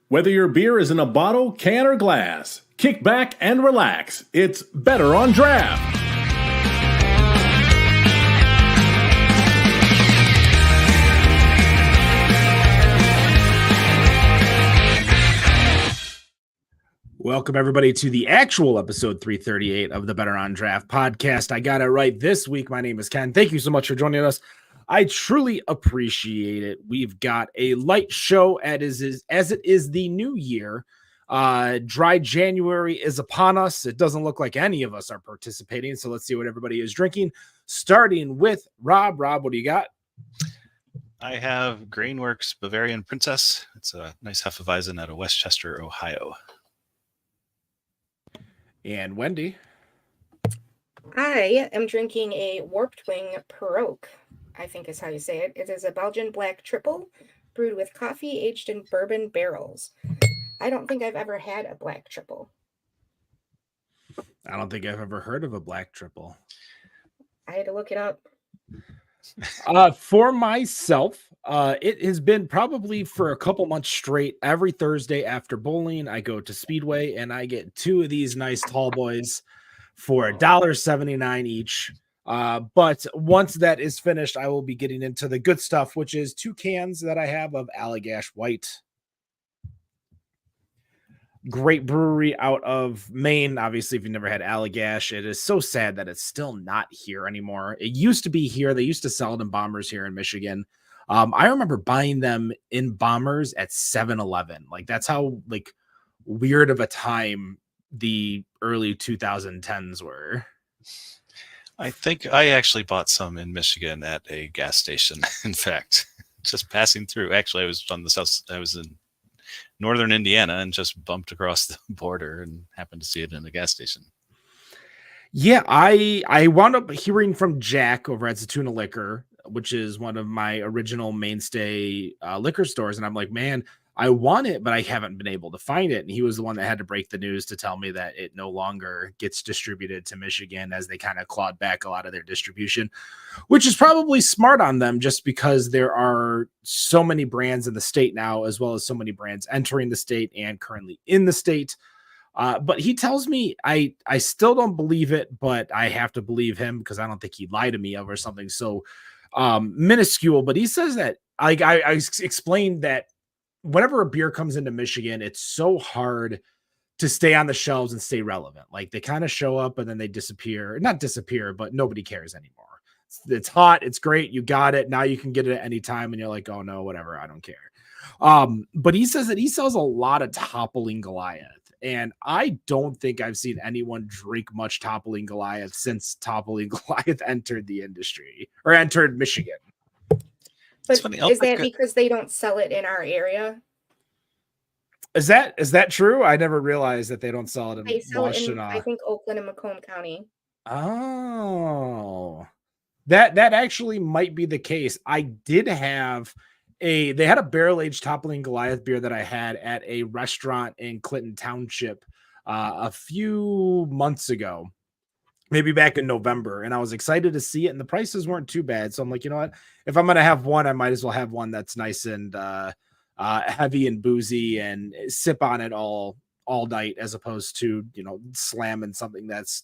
Whether your beer is in a bottle, can, or glass, kick back and relax. It's Better on Draft. Welcome, everybody, to the actual episode 338 of the Better on Draft podcast. I got it right this week. My name is Ken. Thank you so much for joining us. I truly appreciate it. We've got a light show as it is the new year. Dry January is upon us. It doesn't look like any of us are participating, so let's see what everybody is drinking. Starting with Rob. Rob, what do you got? I have Grainworks Bavarian Princess. It's a nice Hefeweizen out of Westchester, Ohio. And Wendy. I am drinking a Warped Wing Pirogue, I think is how you say it. It is a Belgian black triple brewed with coffee aged in bourbon barrels. I don't think I've ever had a black triple. I don't think I've ever heard of a black triple. I had to look it up. For myself, it has been probably for a couple months straight. Every Thursday after bowling, I go to Speedway and I get two of these nice tall boys for $1.79 each. But once that is finished, I will be getting into the good stuff, which is 2 cans that I have of Allagash White. Great brewery out of Maine. Obviously, if you've never had Allagash, it is so sad that it's still not here anymore. It used to be here. They used to sell it in Bombers here in Michigan. I remember buying them in Bombers at 7-Eleven. Like, that's how weird of a time the early 2010s were. I think I actually bought some in Michigan at a gas station. In fact, just passing through. Actually, I was on the south. I was in northern Indiana and just bumped across the border and happened to see it in a gas station. Yeah, I wound up hearing from Jack over at Zatuna Liquor, which is one of my original mainstay liquor stores. And I'm like, man, I want it, but I haven't been able to find it. And he was the one that had to break the news to tell me that it no longer gets distributed to Michigan as they kind of clawed back a lot of their distribution, which is probably smart on them just because there are so many brands in the state now, as well as so many brands entering the state and currently in the state. But he tells me I still don't believe it, but I have to believe him because I don't think he'd lie to me over something so minuscule. But he says that I explained that whenever a beer comes into Michigan, it's so hard to stay on the shelves and stay relevant. Like, they kind of show up and then they disappear. Not disappear, but nobody cares anymore. It's hot. It's great. You got it. Now you can get it at any time. And you're like, oh no, whatever. I don't care. But he says that he sells a lot of Toppling Goliath. And I don't think I've seen anyone drink much Toppling Goliath since Toppling Goliath entered the industry or entered Michigan. But is that because they don't sell it in our area? Is that true? I never realized that they don't sell it in Washtenaw. I think Oakland and Macomb County. Oh, that actually might be the case. I did have they had a barrel-aged Toppling Goliath beer that I had at a restaurant in Clinton Township a few months ago. Maybe back in November, and I was excited to see it, and the prices weren't too bad. So I'm like, you know what? If I'm going to have one, I might as well have one that's nice and heavy and boozy and sip on it all night, as opposed to, slamming something that's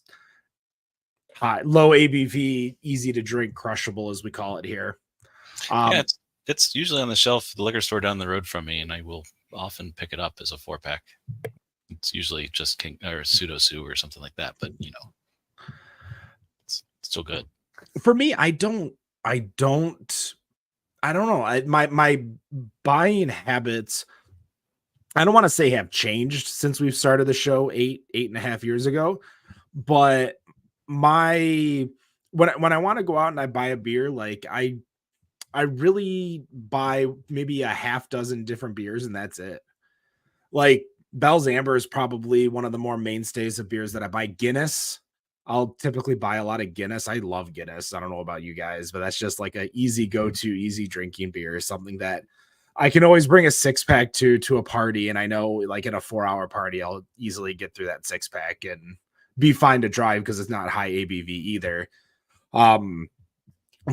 high, low ABV, easy to drink, crushable, as we call it here. Yeah, it's usually on the shelf at the liquor store down the road from me, and I will often pick it up as a 4-pack. It's usually just King or Pseudo Sue or something like that, but still good. For me, I don't know. My buying habits, I don't want to say have changed since we've started the show 8.5 years ago, but when I want to go out and I buy a beer, like I really buy maybe a half dozen different beers and that's it. Like, Bell's Amber is probably one of the more mainstays of beers that I buy. Guinness, I'll typically buy a lot of Guinness. I love Guinness. I don't know about you guys, but that's just like a easy go-to, easy drinking beer, something that I can always bring a 6-pack to a party. And I know, like, in a 4-hour party, I'll easily get through that 6-pack and be fine to drive because it's not high ABV either.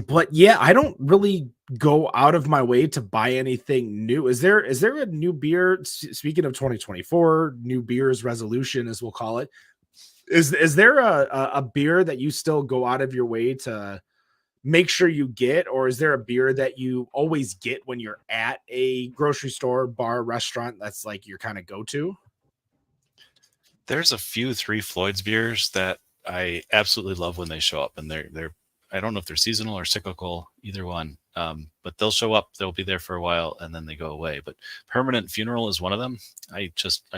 But yeah, I don't really go out of my way to buy anything new. Is there a new beer? Speaking of 2024 new beers resolution, as we'll call it, is there a beer that you still go out of your way to make sure you get, or is there a beer that you always get when you're at a grocery store, bar, restaurant that's like your kind of go to? There's a few Three Floyds beers that I absolutely love when they show up, and they're I don't know if they're seasonal or cyclical, either one. But they'll show up, they'll be there for a while, and then they go away. But Permanent Funeral is one of them. I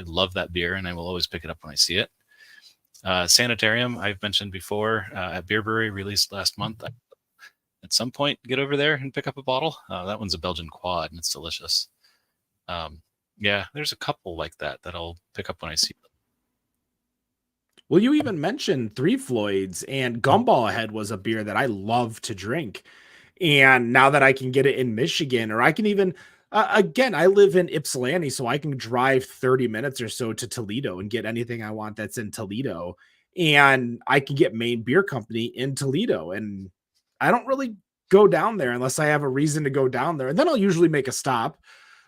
love that beer, and I will always pick it up when I see it. Sanitarium, I've mentioned before, at Beer Brewery, released last month. At some point, get over there and pick up a bottle. That one's a Belgian quad, and it's delicious. Yeah, there's a couple like that I'll pick up when I see them. Well, you even mentioned Three Floyds, and Gumball Head was a beer that I love to drink. And now that I can get it in Michigan, or I can even, again, I live in Ypsilanti, so I can drive 30 minutes or so to Toledo and get anything I want that's in Toledo. And I can get Maine Beer Company in Toledo. And I don't really go down there unless I have a reason to go down there. And then I'll usually make a stop,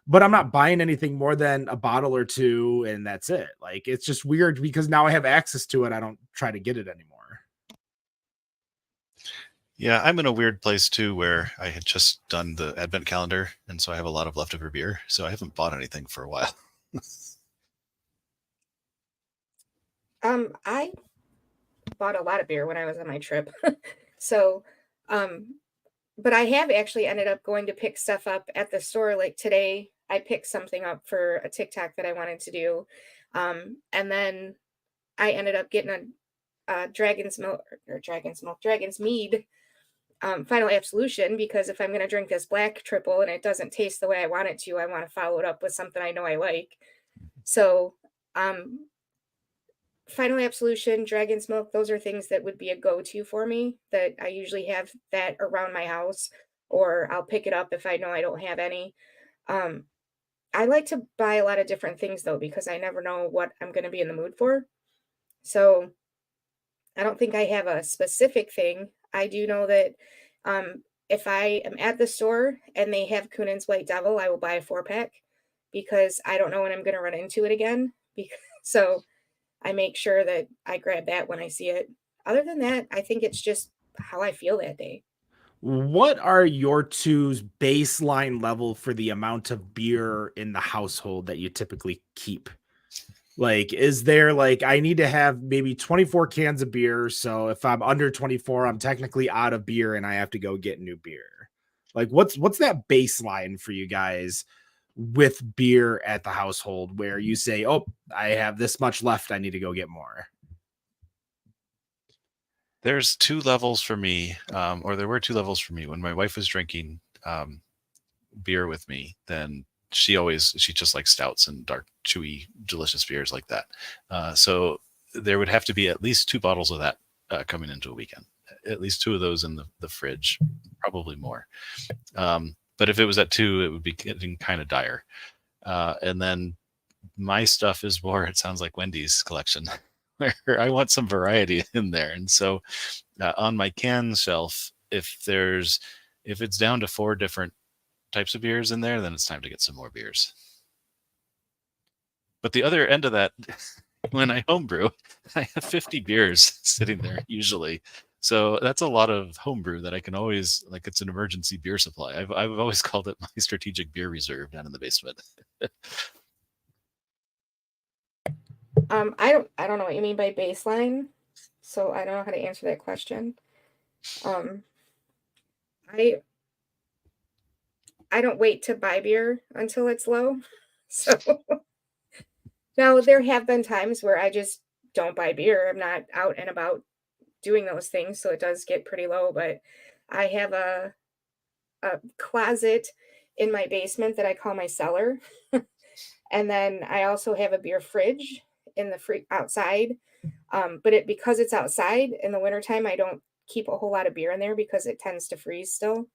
but I'm not buying anything more than a bottle or two, and that's it. Like, it's just weird because now I have access to it. I don't try to get it anymore. Yeah, I'm in a weird place too where I had just done the advent calendar, and so I have a lot of leftover beer. So I haven't bought anything for a while. I bought a lot of beer when I was on my trip. So, but I have actually ended up going to pick stuff up at the store. Like today, I picked something up for a TikTok that I wanted to do. And then I ended up getting a Dragon's Mead Final Absolution, because if I'm going to drink this black triple and it doesn't taste the way I want it to, I want to follow it up with something I know I like. So, Final Absolution, Dragon's Milk, those are things that would be a go-to for me, that I usually have that around my house, or I'll pick it up if I know I don't have any. Um, I like to buy a lot of different things though, because I never know what I'm going to be in the mood for. So I don't think I have a specific thing. I do know that if I am at the store and they have Kunin's White Devil, I will buy a 4-pack because I don't know when I'm going to run into it again. So I make sure that I grab that when I see it. Other than that, I think it's just how I feel that day. What are your two's baseline level for the amount of beer in the household that you typically keep? Like, is there like, I need to have maybe 24 cans of beer. So if I'm under 24, I'm technically out of beer and I have to go get new beer. Like, what's that baseline for you guys with beer at the household where you say, oh, I have this much left, I need to go get more? There's two levels for me, or there were two levels for me when my wife was drinking beer with me. Then she just likes stouts and dark, chewy, delicious beers like that. So there would have to be at least 2 bottles of that coming into a weekend. At least 2 of those in the fridge, probably more. But if it was at 2, it would be getting kind of dire. And then my stuff is more, it sounds like Wendy's collection, where I want some variety in there. And so on my can shelf, if it's down to 4 different types of beers in there, then it's time to get some more beers. But the other end of that, when I homebrew, I have 50 beers sitting there usually. So that's a lot of homebrew that I can always, like, it's an emergency beer supply. I've always called it my strategic beer reserve down in the basement. I don't know what you mean by baseline, so I don't know how to answer that question. I don't wait to buy beer until it's low. So now there have been times where I just don't buy beer. I'm not out and about doing those things, so it does get pretty low. But I have a closet in my basement that I call my cellar. And then I also have a beer fridge in the outside. But because it's outside in the wintertime, I don't keep a whole lot of beer in there because it tends to freeze still.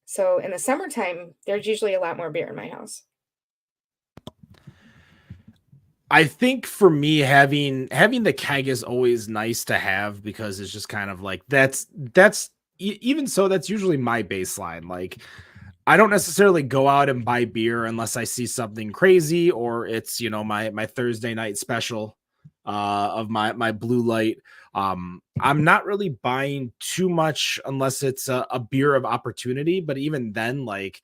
So in the summertime, there's usually a lot more beer in my house. I think for me, having the keg is always nice to have because it's just kind of like that's even so, that's usually my baseline. Like, I don't necessarily go out and buy beer unless I see something crazy or it's, my Thursday night special of my blue light. I'm not really buying too much unless it's a beer of opportunity. But even then, like,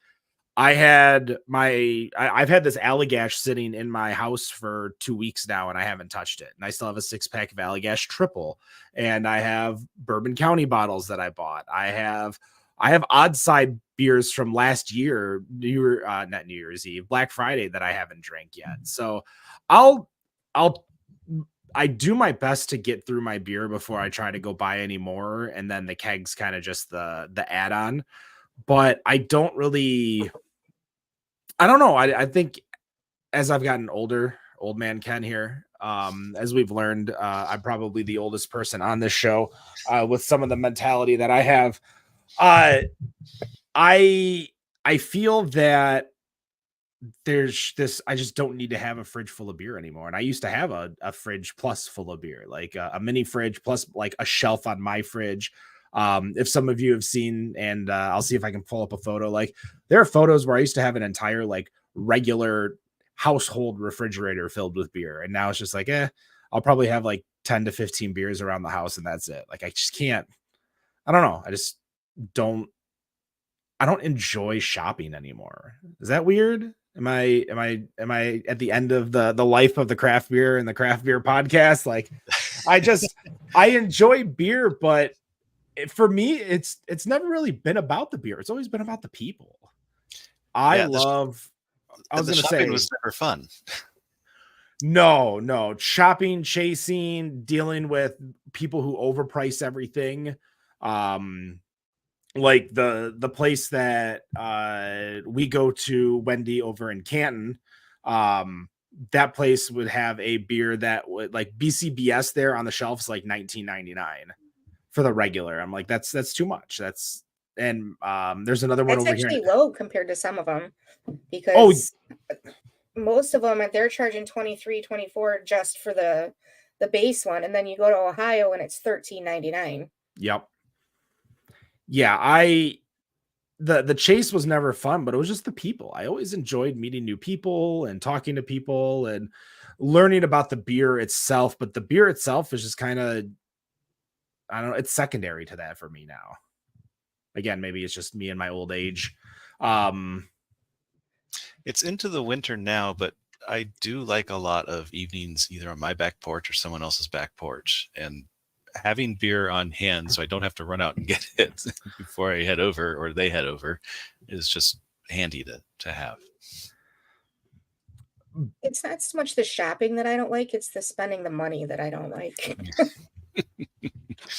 I've had this Allagash sitting in my house for 2 weeks now, and I haven't touched it. And I still have a 6-pack of Allagash Triple, and I have Bourbon County bottles that I bought. I have odd side beers from last year, not New Year's Eve, Black Friday, that I haven't drank yet. So I do my best to get through my beer before I try to go buy any more, and then the keg's kind of just the add-on. But I don't really. I don't know. I think as I've gotten older, old man Ken here, as we've learned, I'm probably the oldest person on this show with some of the mentality that I have. I feel that there's this, I just don't need to have a fridge full of beer anymore. And I used to have a fridge plus full of beer, like a mini fridge plus like a shelf on my fridge. If some of you have seen, and I'll see if I can pull up a photo, like there are photos where I used to have an entire like regular household refrigerator filled with beer, and now it's just like, I'll probably have like 10 to 15 beers around the house and that's it. Like I just can't, I don't know, I don't enjoy shopping anymore. Is that weird? Am I at the end of the life of the craft beer and the craft beer podcast? Like I enjoy beer, but for me, it's never really been about the beer. It's always been about the people. I was going to say it was never fun. No, shopping, chasing, dealing with people who overprice everything. Like the place that we go to, Wendy over in Canton, that place would have a beer that would like BCBS there on the shelves like $19.99 for the regular. I'm like, that's too much. There's another one over here. That's actually low compared to some of them, because most of them they're charging $23, $24 just for the base one, and then you go to Ohio and it's $13.99. Yep. Yeah, the chase was never fun, but it was just the people. I always enjoyed meeting new people and talking to people and learning about the beer itself. But the beer itself is just kind of, I don't know, it's secondary to that for me now. Again, maybe it's just me and my old age. It's into the winter now, but I do like a lot of evenings either on my back porch or someone else's back porch, and having beer on hand so I don't have to run out and get it before I head over or they head over is just handy to have. It's not so much the shopping that I don't like, it's the spending the money that I don't like.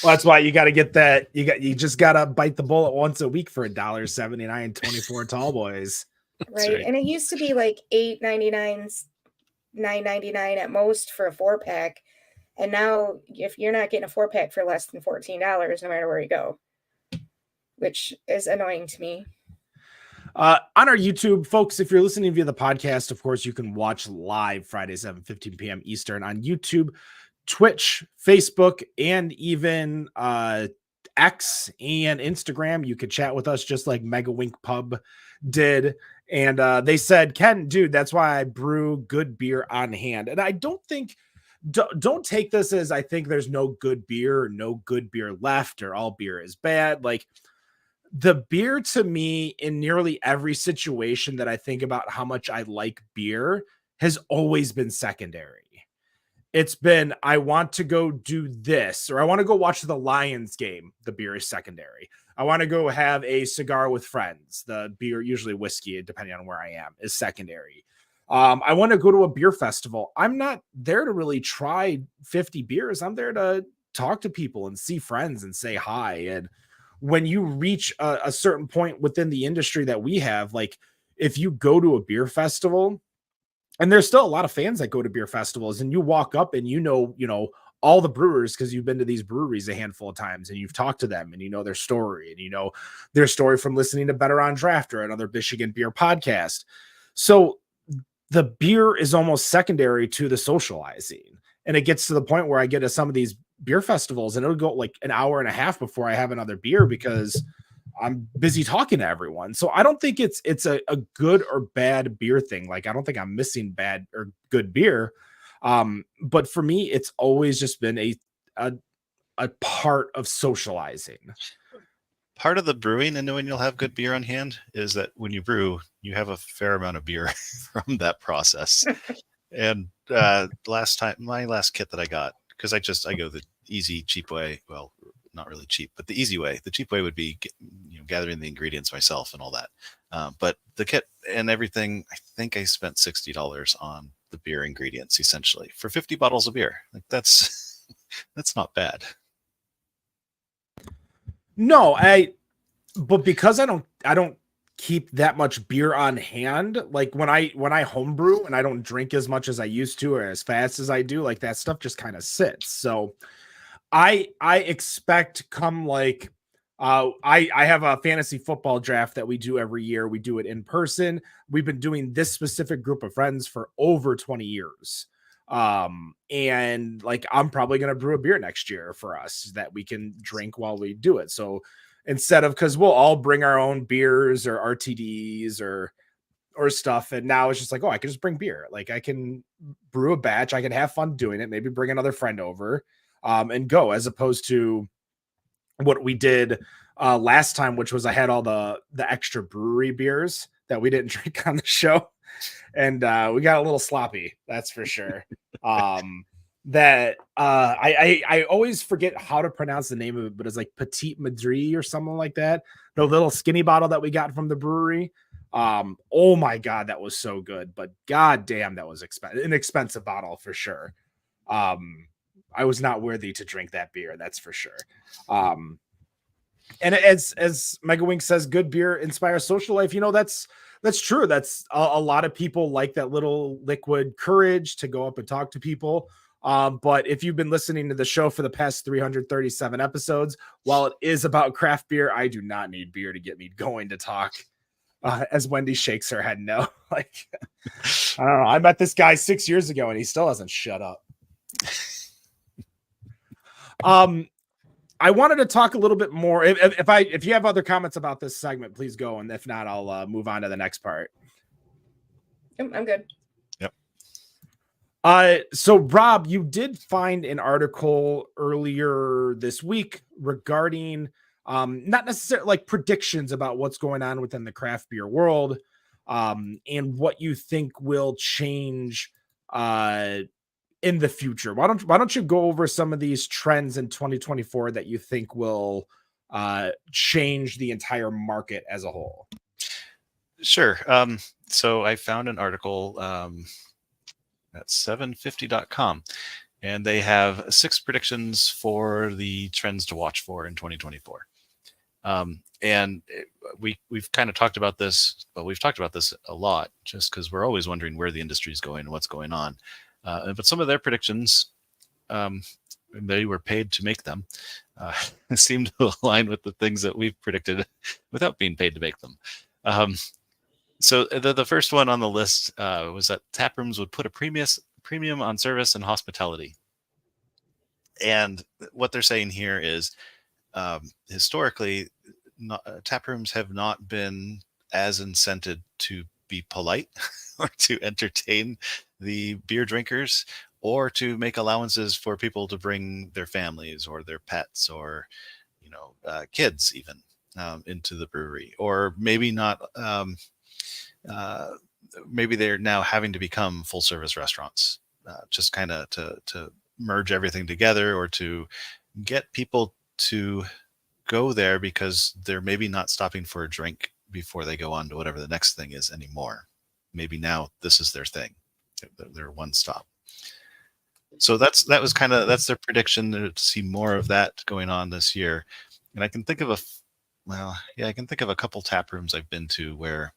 Well, that's why you got to get that. You just got to bite the bullet once a week for $1.79, 24 tall boys. Right. And it used to be like $8.99, $9.99 at most for a 4-pack. And now if you're not getting a 4-pack for less than $14, no matter where you go, which is annoying to me. On our YouTube, folks, if you're listening via the podcast, of course, you can watch live Fridays at 7:15 p.m. Eastern on YouTube, Twitch, Facebook, and even X and Instagram. You could chat with us just like Mega Wink Pub did. And they said, Ken, dude, that's why I brew good beer on hand. And I don't think, don't take this as I think there's no good beer or no good beer left or all beer is bad. Like the beer to me in nearly every situation that I think about how much I like beer has always been secondary. It's been, I want to go do this, or I want to go watch the Lions game. The beer is secondary. I want to go have a cigar with friends. The beer, usually whiskey, depending on where I am, is secondary. I want to go to a beer festival. I'm not there to really try 50 beers. I'm there to talk to people and see friends and say hi. And when you reach a certain point within the industry that we have, like if you go to a beer festival, and there's still a lot of fans that go to beer festivals, and you walk up and you know all the brewers because you've been to these breweries a handful of times and you've talked to them and you know their story and you know their story from listening to Better on Draft or another Michigan beer podcast. So the beer is almost secondary to the socializing. And it gets to the point where I get to some of these beer festivals, and it'll go like an hour and a half before I have another beer because I'm busy talking to everyone. So I don't think it's a good or bad beer thing. Like, I don't think I'm missing bad or good beer. But for me, it's always just been a part of socializing. Part of the brewing and knowing you'll have good beer on hand is that when you brew, you have a fair amount of beer from that process. And my last kit that I got, because I go the easy, cheap way. Well, not really cheap, but the easy way. The cheap way would be gathering the ingredients myself and all that. But the kit and everything, I think I spent $60 on the beer ingredients essentially for 50 bottles of beer. Like that's not bad. No, but because I don't keep that much beer on hand, like when I homebrew and I don't drink as much as I used to or as fast as I do, like that stuff just kind of sits. So I expect come like I have a fantasy football draft that we do every year. We do it in person. We've been doing this specific group of friends for over 20 years. And like I'm probably gonna brew a beer next year for us that we can drink while we do it. So instead of, because we'll all bring our own beers or RTDs or stuff, and now it's just like, oh, I can just bring beer. Like I can brew a batch, I can have fun doing it, maybe bring another friend over, and go, as opposed to what we did last time, which was I had all the extra brewery beers that we didn't drink on the show. And we got a little sloppy, that's for sure. I always forget how to pronounce the name of it, but it's like Petit Madrid or something like that. The little skinny bottle that we got from the brewery. Oh my God, that was so good. But God damn, that was an expensive bottle for sure. I was not worthy to drink that beer, that's for sure. And as Mega Wink says, good beer inspires social life. That's true. That's a lot of people like that little liquid courage to go up and talk to people. But if you've been listening to the show for the past 337 episodes, while it is about craft beer, I do not need beer to get me going to talk. As Wendy shakes her head, no. Like, I don't know. I met this guy 6 years ago and he still hasn't shut up. I wanted to talk a little bit more. If you have other comments about this segment, please go. And if not, I'll move on to the next part. I'm good. Yep. So Rob, you did find an article earlier this week regarding not necessarily like predictions about what's going on within the craft beer world, and what you think will change in the future. Why don't you go over some of these trends in 2024 that you think will change the entire market as a whole? Sure. So I found an article at 750.com, and they have 6 predictions for the trends to watch for in 2024. And we've kind of talked about this, but we've talked about this a lot just because we're always wondering where the industry is going and what's going on. But some of their predictions, they were paid to make them, seem to align with the things that we've predicted without being paid to make them. So the first one on the list was that taprooms would put a premium on service and hospitality. And what they're saying here is, historically, taprooms have not been as incented to be polite or to entertain the beer drinkers, or to make allowances for people to bring their families or their pets or kids even into the brewery. Or maybe not, maybe they're now having to become full service restaurants, just kind of to merge everything together, or to get people to go there because they're maybe not stopping for a drink before they go on to whatever the next thing is anymore. Maybe now this is their thing. They're one stop. So that's their prediction, to see more of that going on this year. And I can think of a couple tap rooms I've been to where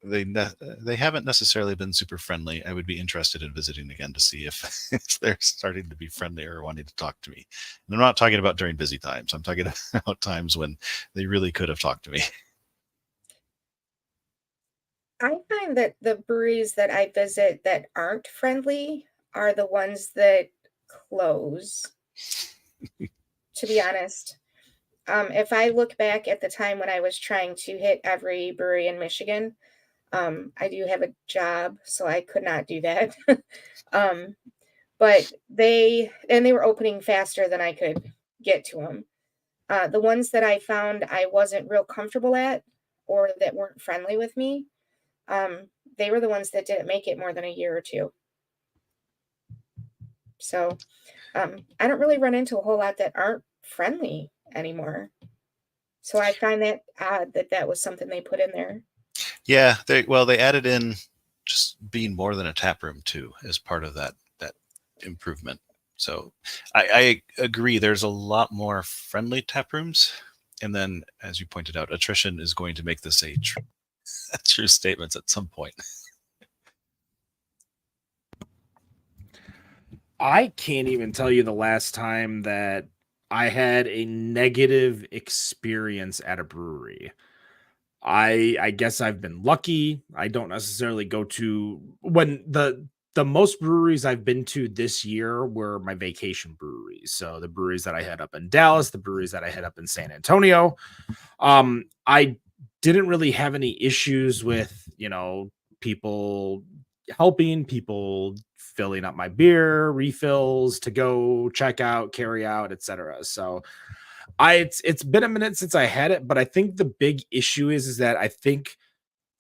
they haven't necessarily been super friendly. I would be interested in visiting again to see if they're starting to be friendly or wanting to talk to me. And I'm not talking about during busy times. I'm talking about times when they really could have talked to me. I find that the breweries that I visit that aren't friendly are the ones that close. to be honest. If I look back at the time when I was trying to hit every brewery in Michigan, I do have a job, so I could not do that. um, but they were opening faster than I could get to them. The ones that I found I wasn't real comfortable at or that weren't friendly with me, they were the ones that didn't make it more than a year or two. So I don't really run into a whole lot that aren't friendly anymore. So I find that odd that that was something they put in there. Yeah, they added in just being more than a tap room too as part of that improvement. So I agree. There's a lot more friendly tap rooms, and then as you pointed out, attrition is going to make this a true statements at some point. I can't even tell you the last time that I had a negative experience at a brewery. I guess I've been lucky. I don't necessarily go to when the most breweries I've been to this year were my vacation breweries. So the breweries that I had up in Dallas, the breweries that I had up in San Antonio. I didn't really have any issues with, people helping, people filling up my beer, refills to go check out, carry out, etc. So it's been a minute since I had it, but I think the big issue is that I think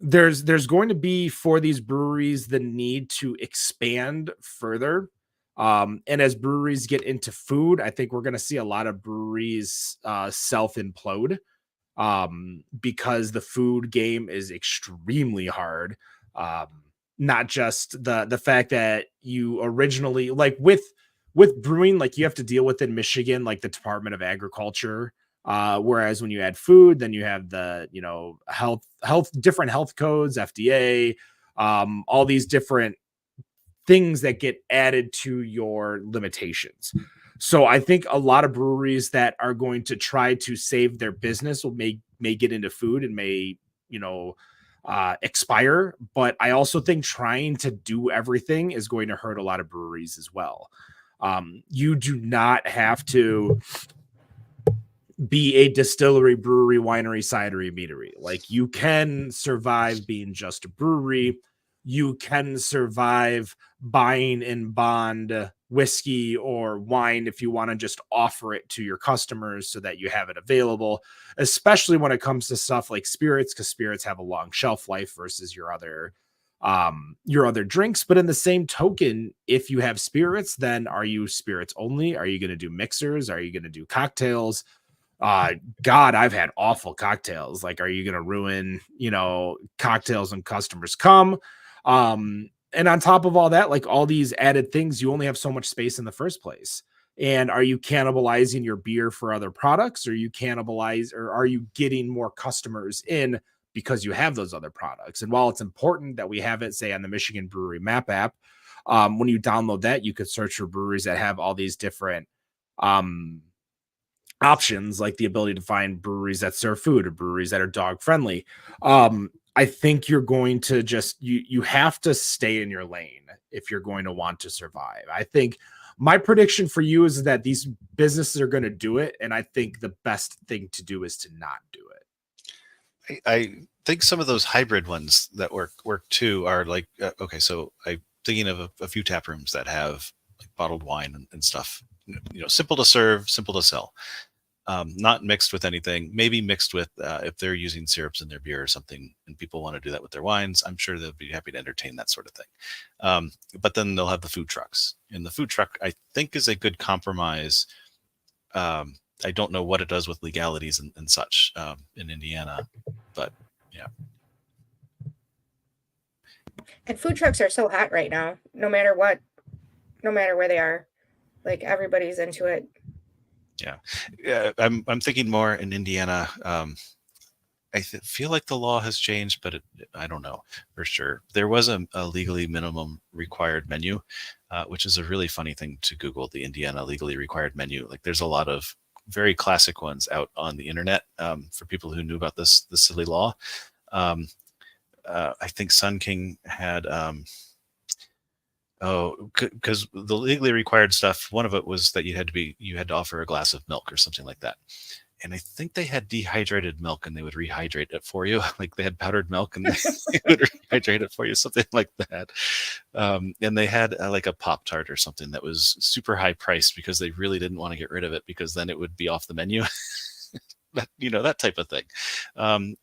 there's going to be for these breweries the need to expand further. And as breweries get into food, I think we're going to see a lot of breweries self implode because the food game is extremely hard. Not just the fact that you originally like with brewing, like you have to deal with in Michigan, like the Department of Agriculture. Whereas when you add food, then you have the, different health codes, FDA, all these different things that get added to your limitations. So I think a lot of breweries that are going to try to save their business may get into food and may, expire. But I also think trying to do everything is going to hurt a lot of breweries as well. You do not have to be a distillery, brewery, winery, cidery, meadery. Like you can survive being just a brewery. You can survive buying in bond whiskey or wine if you want to just offer it to your customers so that you have it available, especially when it comes to stuff like spirits, because spirits have a long shelf life versus your other drinks. But in the same token, if you have spirits, then are you spirits only? Are you going to do mixers? Are you going to do cocktails? God, I've had awful cocktails. Like, are you going to ruin, cocktails when customers come? And on top of all that, like all these added things, you only have so much space in the first place. And are you cannibalizing your beer for other products? Or are you getting more customers in because you have those other products? And while it's important that we have it, say, on the Michigan Brewery Map app, when you download that, you could search for breweries that have all these different options, like the ability to find breweries that serve food or breweries that are dog friendly. I think you're going to you have to stay in your lane if you're going to want to survive. I think my prediction for you is that these businesses are going to do it. And I think the best thing to do is to not do it. I think some of those hybrid ones that work too are like, okay, so I'm thinking of a few tap rooms that have like bottled wine and stuff, simple to serve, simple to sell. Not mixed with anything, maybe mixed with if they're using syrups in their beer or something and people want to do that with their wines, I'm sure they'll be happy to entertain that sort of thing. But then they'll have the food trucks, and the food truck I think is a good compromise. I don't know what it does with legalities and such in Indiana, but yeah. And food trucks are so hot right now, no matter where they are, like everybody's into it. Yeah, I'm thinking more in Indiana. I feel like the law has changed, but I don't know for sure. There was a legally minimum required menu, which is a really funny thing to Google, the Indiana legally required menu. Like there's a lot of very classic ones out on the internet for people who knew about this silly law. I think Sun King had Oh, because the legally required stuff, one of it was that you had to offer a glass of milk or something like that. And I think they had dehydrated milk and they would rehydrate it for you. Like they had powdered milk and they would rehydrate it for you, something like that. And they had like a Pop Tart or something that was super high priced because they really didn't want to get rid of it because then it would be off the menu. That type of thing.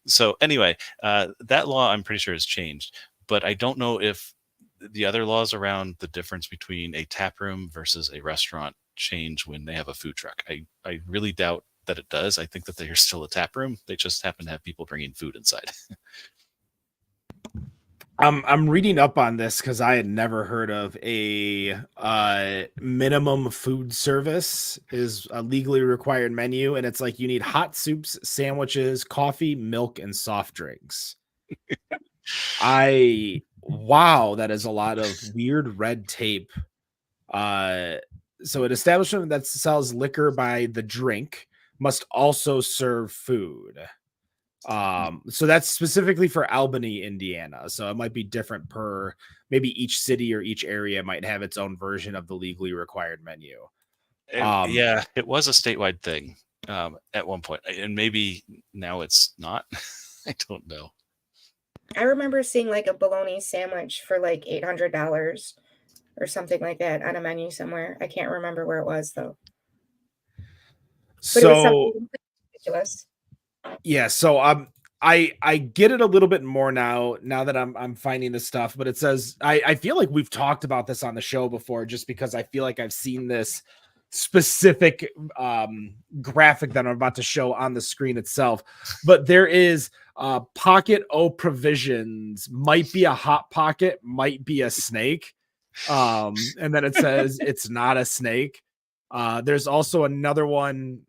So anyway, that law I'm pretty sure has changed, but I don't know if the other laws around the difference between a tap room versus a restaurant change when they have a food truck. I really doubt that it does. I think that they are still a tap room. They just happen to have people bringing food inside. I'm reading up on this because I had never heard of a minimum food service is a legally required menu, and it's like you need hot soups, sandwiches, coffee, milk, and soft drinks. Wow, that is a lot of weird red tape. So an establishment that sells liquor by the drink must also serve food. So that's specifically for Albany, Indiana. So it might be different per maybe each city or each area might have its own version of the legally required menu. Yeah, it was a statewide thing at one point, and maybe now it's not. I don't know. I remember seeing like a bologna sandwich for like $800 or something like that on a menu somewhere. I can't remember where it was though. But it was something ridiculous. Yeah, so I get it a little bit more now that I'm finding this stuff, but it says I feel like we've talked about this on the show before just because I feel like I've seen this specific graphic that I'm about to show on the screen itself. But there is Pocket O Provisions, might be a hot pocket, might be a snake. And then it says it's not a snake. There's also another one,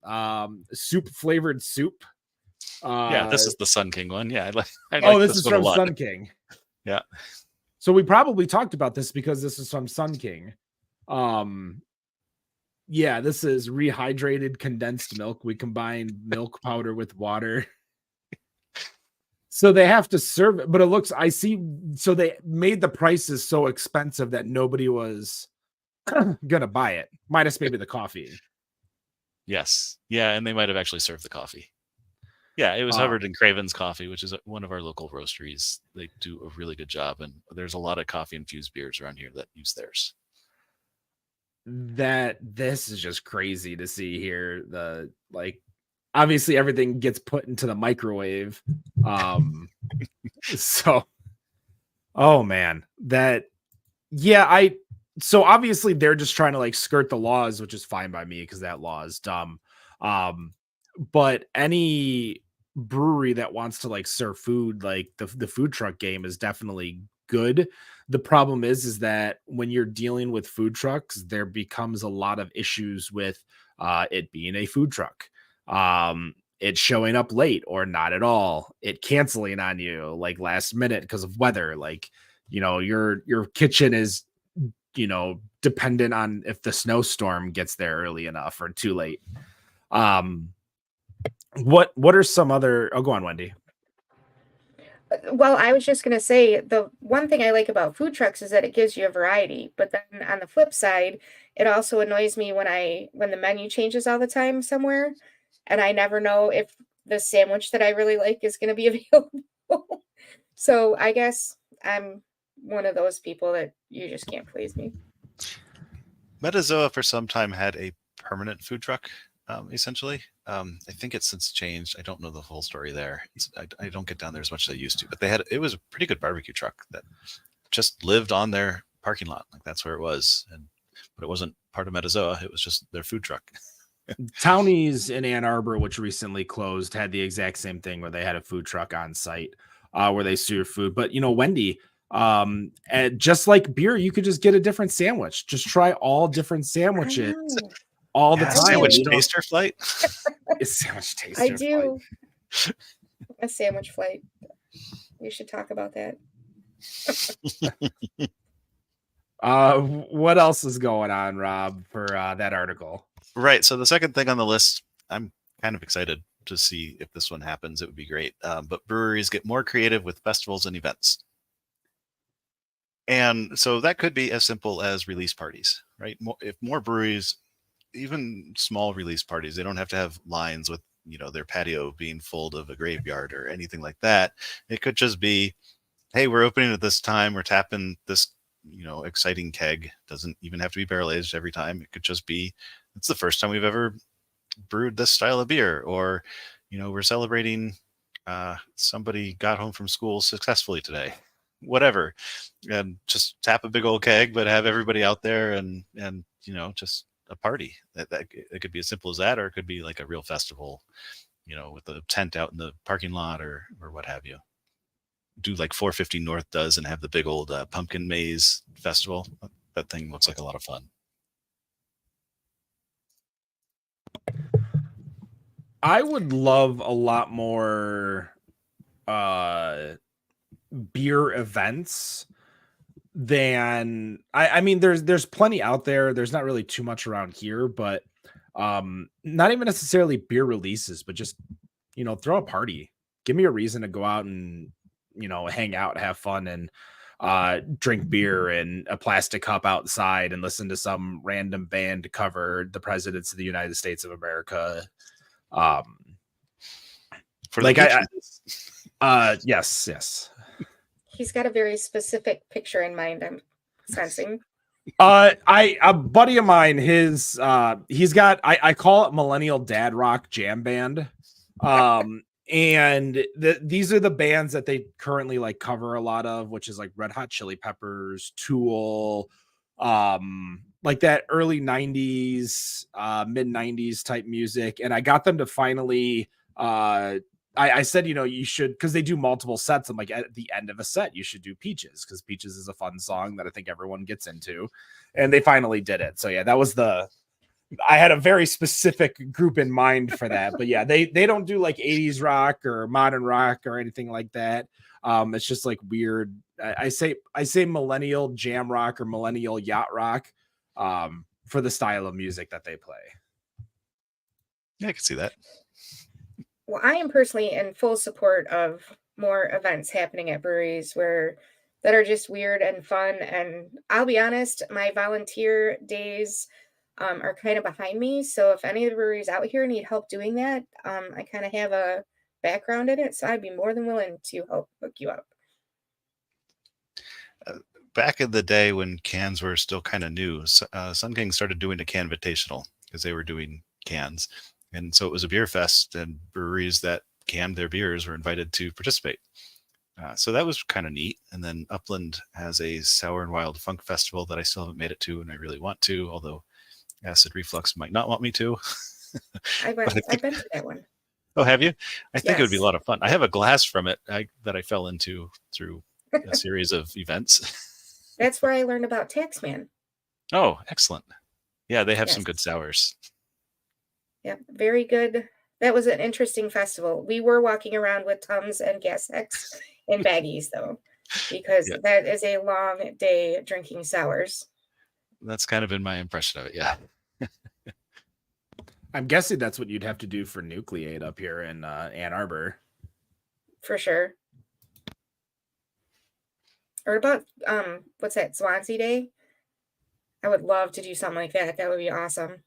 soup flavored soup. Yeah, this is the Sun King one. Yeah, this is from Sun King. Yeah. So we probably talked about this because this is from Sun King. Yeah, this is rehydrated condensed milk. We combine milk powder with water. So they have to serve it, but it looks, I see. So they made the prices so expensive that nobody was gonna buy it, minus maybe the coffee. Yes. Yeah, and they might have actually served the coffee. Yeah, it was covered in Craven's Coffee, which is one of our local roasteries. They do a really good job, and there's a lot of coffee infused beers around here that use theirs. This is just crazy to see here. Obviously everything gets put into the microwave. So, oh man, so obviously they're just trying to skirt the laws, which is fine by me because that law is dumb. But any brewery that wants to serve food, the food truck game is definitely good. The problem is that when you're dealing with food trucks, there becomes a lot of issues with it being a food truck. It showing up late or not at all, it canceling on you last minute because of weather. Your kitchen is, dependent on if the snowstorm gets there early enough or too late. What are some other, go on, Wendy. Well, I was just going to say the one thing I like about food trucks is that it gives you a variety. But then on the flip side, it also annoys me when the menu changes all the time somewhere, and I never know if the sandwich that I really like is going to be available. So I guess I'm one of those people that you just can't please me. Metazoa for some time had a permanent food truck, essentially. I think it's since changed. I don't know the whole story there. I don't get down there as much as I used to, but it was a pretty good barbecue truck that just lived on their parking lot. That's where it was. But it wasn't part of Metazoa. It was just their food truck. Townies in Ann Arbor, which recently closed, had the exact same thing where they had a food truck on site where they serve food. But Wendy, and just like beer, you could just get a different sandwich. Just try all different sandwiches all the time. Sandwich taster flight. A sandwich taster. I do. A sandwich flight. We should talk about that. What else is going on, Rob, for that article? Right. So the second thing on the list, I'm kind of excited to see if this one happens. It would be great. But breweries get more creative with festivals and events. And so that could be as simple as release parties, right? If more breweries, even small release parties, they don't have to have lines with, their patio being full of a graveyard or anything like that. It could just be, hey, we're opening at this time, we're tapping this, exciting keg. Doesn't even have to be barrel aged every time. It could just be, it's the first time we've ever brewed this style of beer, or, we're celebrating somebody got home from school successfully today, whatever. And just tap a big old keg, but have everybody out there and just a party. That it could be as simple as that, or it could be like a real festival, with a tent out in the parking lot or what have you. Do like 450 North does and have the big old pumpkin maze festival. That thing looks like a lot of fun. I would love a lot more beer events than I mean there's plenty out there. There's not really too much around here, but not even necessarily beer releases, but just throw a party. Give me a reason to go out and hang out, have fun, and drink beer in a plastic cup outside and listen to some random band cover the presidents of the United States of America. For like yes. He's got a very specific picture in mind, I'm sensing. A buddy of mine, he's got I call it Millennial Dad Rock Jam Band. And these are the bands that they currently like cover a lot of, which is like Red Hot Chili Peppers, Tool, like that early 90s, mid 90s type music. And I got them to finally I said, you should, because they do multiple sets. I'm like, at the end of a set, you should do Peaches, because Peaches is a fun song that I think everyone gets into. And they finally did it. So yeah, that was I had a very specific group in mind for that. But yeah, they don't do like 80s rock or modern rock or anything like that. It's just like weird. I say millennial jam rock or millennial yacht rock for the style of music that they play. Yeah, I can see that. Well, I am personally in full support of more events happening at breweries that are just weird and fun. And I'll be honest, my volunteer days are kind of behind me. So if any of the breweries out here need help doing that, I kind of have a background in it. So I'd be more than willing to help hook you up. Back in the day when cans were still kind of new, Sun King started doing a can invitational because they were doing cans. And so it was a beer fest, and breweries that canned their beers were invited to participate. So that was kind of neat. And then Upland has a Sour and Wild Funk Festival that I still haven't made it to, and I really want to, although Acid Reflux might not want me to. I've been to that one. Oh, have you? I think it would be a Yes. lot of fun. I have a glass from it that I fell into through a series of events. That's where I learned about Taxman. Oh, excellent. Yeah, they have some Yes. good sours. Yeah, very good. That was an interesting festival. We were walking around with Tums and Gas X in baggies, though, because Yeah. that is a long day drinking sours. That's kind of been my impression of it. Yeah. I'm guessing that's what you'd have to do for Nucleate up here in Ann Arbor. For sure. Or about what's that, Swansea Day? I would love to do something like that. That would be awesome.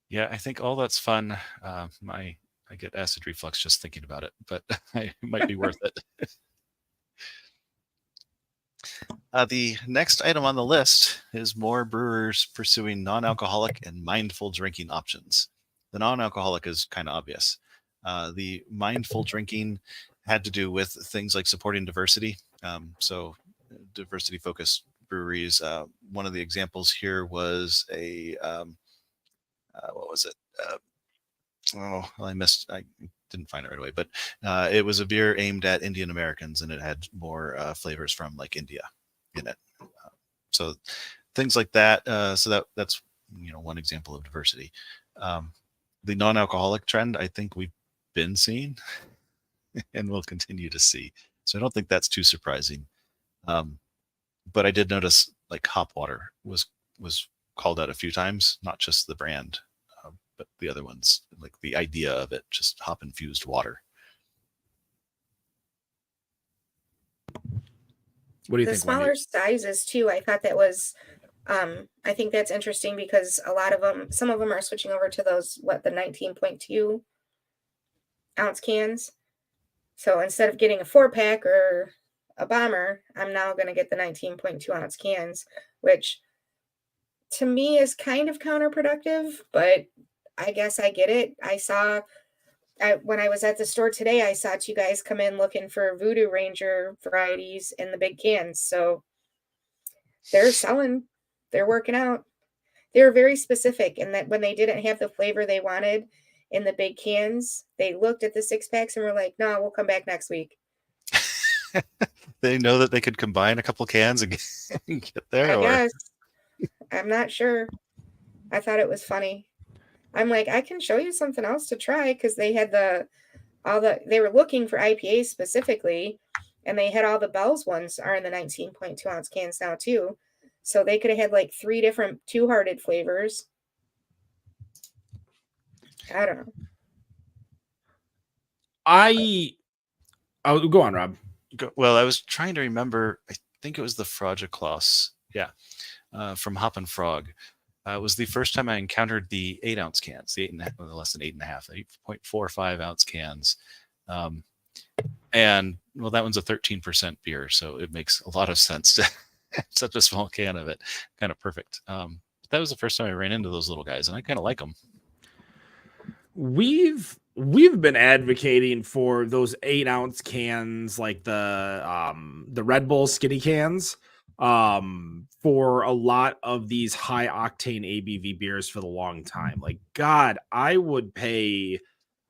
Yeah, I think all that's fun. I get acid reflux just thinking about it, but it might be worth it. The next item on the list is more brewers pursuing non-alcoholic and mindful drinking options. The non-alcoholic is kind of obvious. The mindful drinking had to do with things like supporting diversity. So diversity-focused breweries. One of the examples here was a what was it? I didn't find it right away, but it was a beer aimed at Indian Americans, and it had more flavors from like India in it. So things like that. So that's one example of diversity. The non-alcoholic trend, I think we've been seeing and will continue to see. So I don't think that's too surprising. But I did notice like Hop Water was called out a few times, not just the brand, but the other ones, like the idea of it, just hop infused water. What do you The think, Wendy? smaller sizes too, I thought that was I think that's interesting because a lot of them, some of them are switching over to those, the 19.2 ounce cans. So instead of getting a 4-pack or a bomber, I'm now going to get the 19.2 ounce cans, which to me is kind of counterproductive, but I guess I get it. When I was at the store today, I saw 2 guys come in looking for Voodoo Ranger varieties in the big cans. So they're working out. They were very specific in that when they didn't have the flavor they wanted in the big cans, they looked at the 6-packs and were like, no, we'll come back next week. They know that they could combine a couple cans and get there. I guess. I'm not sure. I thought it was funny. I'm like, I can show you something else to try because they had they were looking for IPAs specifically, and they had all the Bell's ones are in the 19.2 ounce cans now too. So they could have had like 3 different Two-Hearted flavors. I don't know. Oh, go on, Rob. Well, I was trying to remember. I think it was the Frogiclaus. Yeah. From Hop and Frog. It was the first time I encountered the 8 ounce cans, the 8.5, less than 8.5, 8.45 ounce cans. And well, that one's a 13% beer, so it makes a lot of sense to have such a small can of it. Kind of perfect. But that was the first time I ran into those little guys, and I kind of like them. We've been advocating for those 8 ounce cans, like the Red Bull skinny cans, for a lot of these high octane ABV beers for the long time. Like, God, I would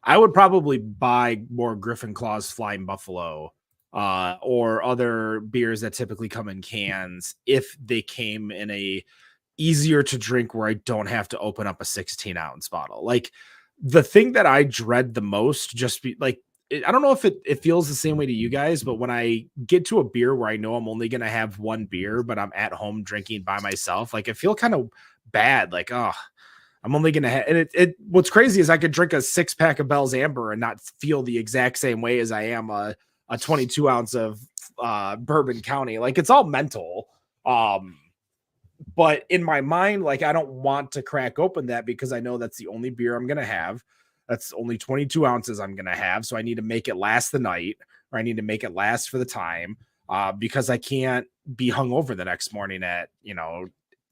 probably buy more Griffin Claws Flying Buffalo, or other beers that typically come in cans if they came in a easier to drink where I don't have to open up a 16 ounce bottle. Like, the thing that I dread the most, I don't know if it feels the same way to you guys, but when I get to a beer where I know I'm only going to have one beer, but I'm at home drinking by myself, like I feel kind of bad. Like, oh, I'm only going to have, and what's crazy is I could drink a 6-pack of Bell's Amber and not feel the exact same way as I am a 22 ounce of Bourbon County. Like, it's all mental. But in my mind, like, I don't want to crack open that because I know that's the only beer I'm going to have. That's only 22 ounces I'm going to have. So I need to make it last the night, or I need to make it last for the time, because I can't be hungover the next morning at,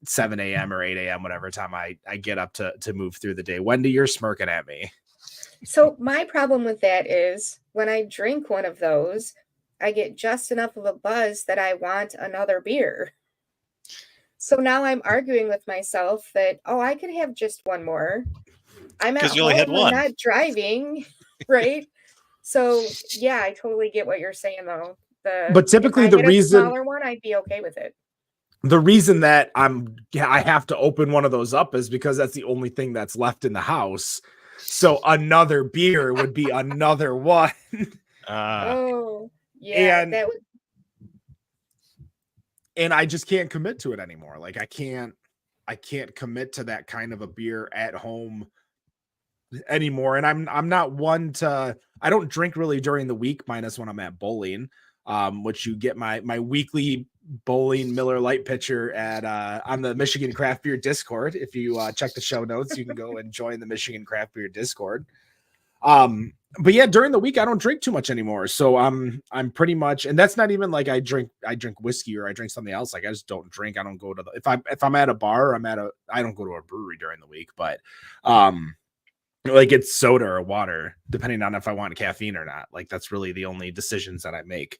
7 a.m. or 8 a.m., whatever time I get up to move through the day. Wendy, you're smirking at me. So my problem with that is when I drink one of those, I get just enough of a buzz that I want another beer. So now I'm arguing with myself that, I could have just one more. I'm at home, I'm not driving, right? So yeah, I totally get what you're saying though. But typically the reason, smaller one, I'd be okay with it. The reason that I have to open one of those up is because that's the only thing that's left in the house. So another beer would be another one. Oh yeah, that would. And I just can't commit to it anymore. Like I can't commit to that kind of a beer at home anymore. And I'm not one to, I don't drink really during the week, minus when I'm at bowling, which you get my weekly bowling Miller Lite pitcher at on the Michigan Craft Beer Discord. If you check the show notes, you can go and join the Michigan Craft Beer Discord. But yeah, during the week I don't drink too much anymore. So I'm pretty much, and that's not even like I drink whiskey or I drink something else. Like I just don't drink. I don't go to if I'm at a bar, I don't go to a brewery during the week, but like it's soda or water, depending on if I want caffeine or not. Like that's really the only decisions that I make.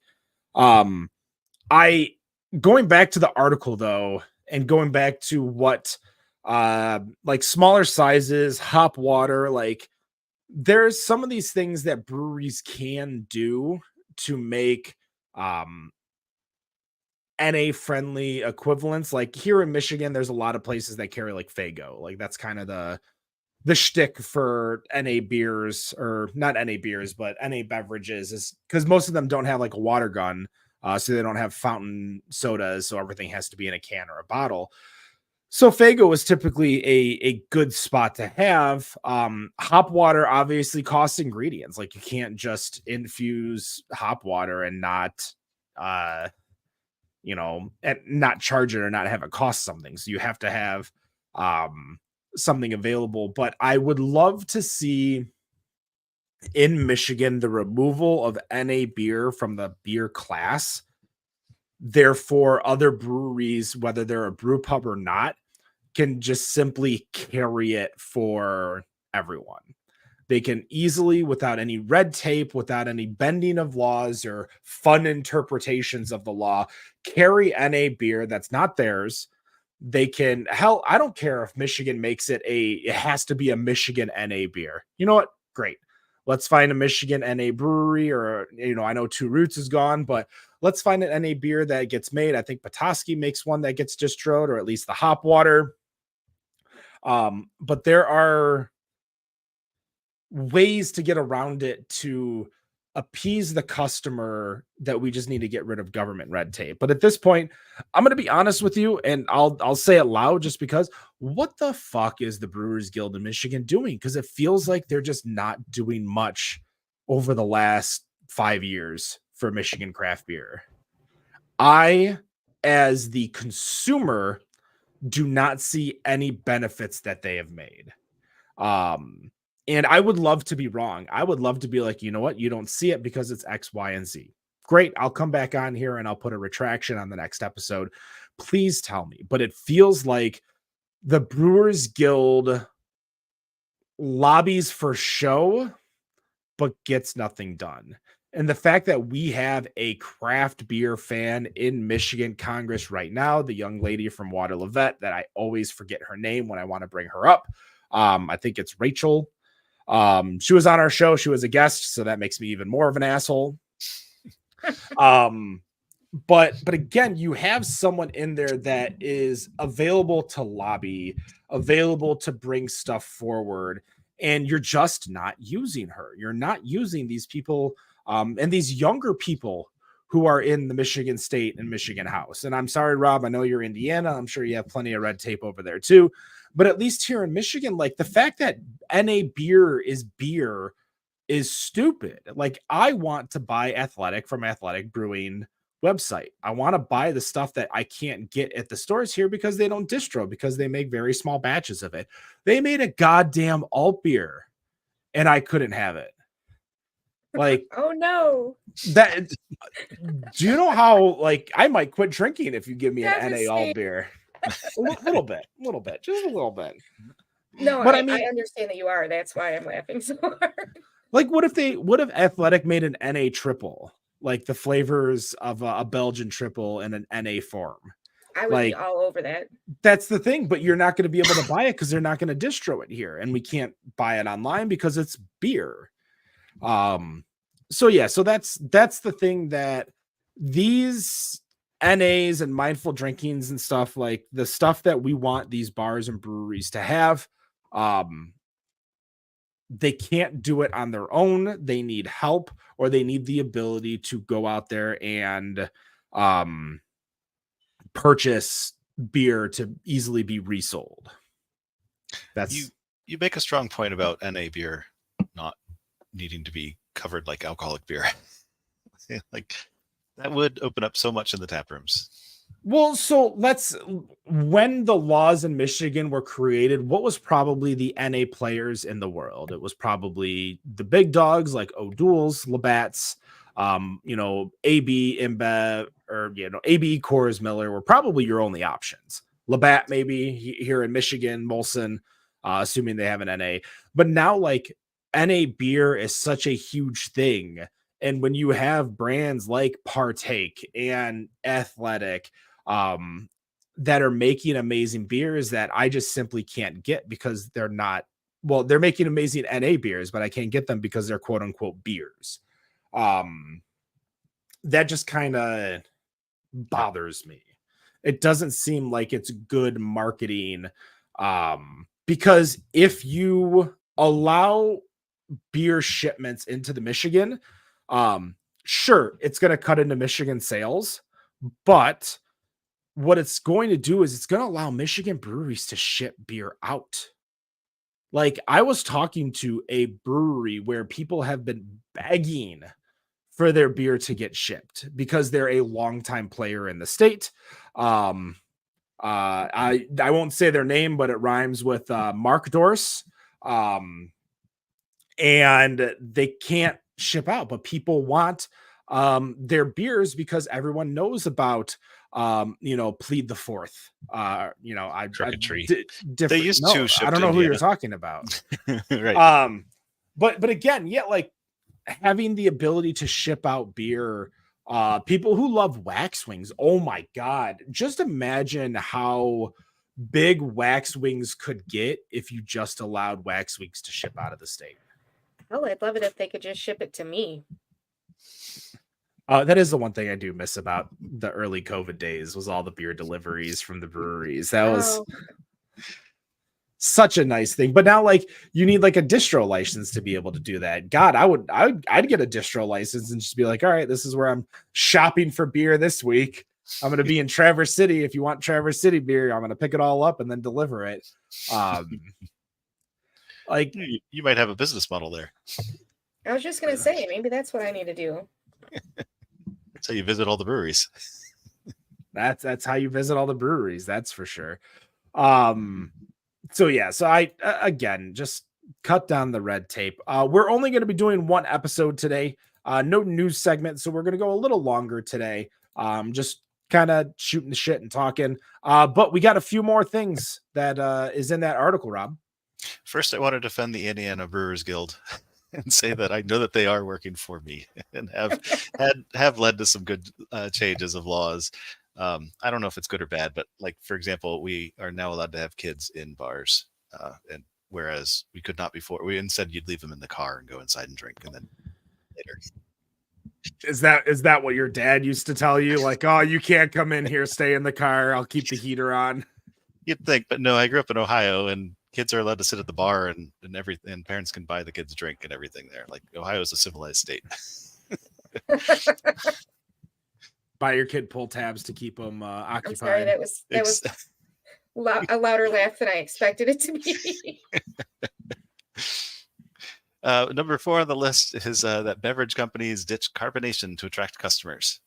Going back to the article though, and going back to what like smaller sizes, hop water, like there's some of these things that breweries can do to make NA friendly equivalents. Like here in Michigan, there's a lot of places that carry like Faygo. Like that's kind of the shtick for NA beers, or not NA beers, but NA beverages, is because most of them don't have like a water gun. So they don't have fountain sodas. So everything has to be in a can or a bottle. So Faygo is typically a good spot to have. Hop water obviously costs ingredients. Like you can't just infuse hop water and not and not charge it or not have it cost something. So you have to have something available. But I would love to see in Michigan the removal of NA beer from the beer class. Therefore, other breweries, whether they're a brew pub or not, can just simply carry it for everyone. They can easily, without any red tape, without any bending of laws or fun interpretations of the law, carry NA beer that's not theirs. They can, hell, I don't care if Michigan makes it has to be a Michigan NA beer. You know what? Great. Let's find a Michigan NA brewery, or, I know Two Roots is gone, but let's find an NA beer that gets made. I think Petoskey makes one that gets distroed, or at least the hop water. But there are ways to get around it to appease the customer that we just need to get rid of government red tape. But at this point, I'm going to be honest with you, and I'll say it loud just because, what the fuck is the Brewers Guild in Michigan doing? Because it feels like they're just not doing much over the last 5 years for Michigan craft beer. I, as the consumer, do not see any benefits that they have made. And I would love to be wrong. I would love to be like, you know what? You don't see it because it's X, Y, and Z. Great. I'll come back on here and I'll put a retraction on the next episode. Please tell me. But it feels like the Brewers Guild lobbies for show, but gets nothing done. And the fact that we have a craft beer fan in Michigan Congress right now, the young lady from Water Levette, that I always forget her name when I want to bring her up. I think it's Rachel. She was on our show. She was a guest, so that makes me even more of an asshole. But again, you have someone in there that is available to lobby, available to bring stuff forward, and you're just not using her. You're not using these people, and these younger people who are in the Michigan State and Michigan House. And I'm sorry, Rob, I know you're Indiana. I'm sure you have plenty of red tape over there too. But at least here in Michigan, like, the fact that NA beer is stupid. Like, I want to buy Athletic from Athletic Brewing website. I want to buy the stuff that I can't get at the stores here because they don't distro, because they make very small batches of it. They made a goddamn alt beer and I couldn't have it. Like, oh no. That, do you know how, like, I might quit drinking if you give me an NA alt beer? A little bit, just a little bit. No, but I mean, I understand that you are. That's why I'm laughing so hard. Like, what if Athletic made an NA triple, like the flavors of a Belgian triple in an NA form? I would be all over that. That's the thing, but you're not going to be able to buy it because they're not going to distro it here, and we can't buy it online because it's beer. So yeah, so that's the thing, that these NAs and mindful drinkings and stuff, like the stuff that we want these bars and breweries to have, they can't do it on their own. They need help, or they need the ability to go out there and purchase beer to easily be resold. That's you make a strong point about NA beer not needing to be covered like alcoholic beer. Like, that would open up so much in the tap rooms. Well, so when the laws in Michigan were created, what was probably the NA players in the world? It was probably the big dogs like O'Doul's, Labatt's, AB, InBev, or, AB, Coors, Miller were probably your only options. Labatt, maybe here in Michigan, Molson, assuming they have an NA. But now, like, NA beer is such a huge thing. And when you have brands like Partake and Athletic that are making amazing beers that I just simply can't get because they're not, well, they're making amazing NA beers, but I can't get them because they're quote unquote beers. That just kind of bothers me. It doesn't seem like it's good marketing, because if you allow beer shipments into the Michigan, sure, it's going to cut into Michigan sales, but what it's going to do is it's going to allow Michigan breweries to ship beer out. Like, I was talking to a brewery where people have been begging for their beer to get shipped because they're a longtime player in the state. I won't say their name, but it rhymes with Mark Dorse. And they can't ship out, but people want their beers because everyone knows about Plead the Fourth. Crooked Tree. They used to ship I don't to know who you're Indiana. talking about. Right. But again, yeah, like having the ability to ship out beer, people who love wax wings, oh my god, just imagine how big wax wings could get if you just allowed wax wings to ship out of the state. Oh, I'd love it if they could just ship it to me. That is the one thing I do miss about the early COVID days was all the beer deliveries from the breweries. That was such a nice thing. But now, like, you need like a distro license to be able to do that. God, I'd get a distro license and just be like, all right, this is where I'm shopping for beer this week. I'm going to be in Traverse City. If you want Traverse City beer, I'm going to pick it all up and then deliver it. Like, you might have a business model there. I was just going to say, maybe that's what I need to do. That's how you visit all the breweries. That's how you visit all the breweries. That's for sure. So I again just cut down the red tape. We're only going to be doing one episode today. No news segment, so we're going to go a little longer today. Just kind of shooting the shit and talking. But we got a few more things that is in that article, Rob. First, I want to defend the Indiana Brewers Guild and say that I know that they are working for me and have led to some good changes of laws. I don't know if it's good or bad, but like, for example, we are now allowed to have kids in bars, and whereas we could not before. Instead, you'd leave them in the car and go inside and drink, and then later. Is that what your dad used to tell you? Like, oh, you can't come in here, stay in the car. I'll keep the heater on. You'd think, but no, I grew up in Ohio, and kids are allowed to sit at the bar and everything, and parents can buy the kids drink and everything there. Like, Ohio is a civilized state. Buy your kid pull tabs to keep them occupied. I'm sorry, that was a louder laugh than I expected it to be. Number 4 on the list is that beverage companies ditch carbonation to attract customers.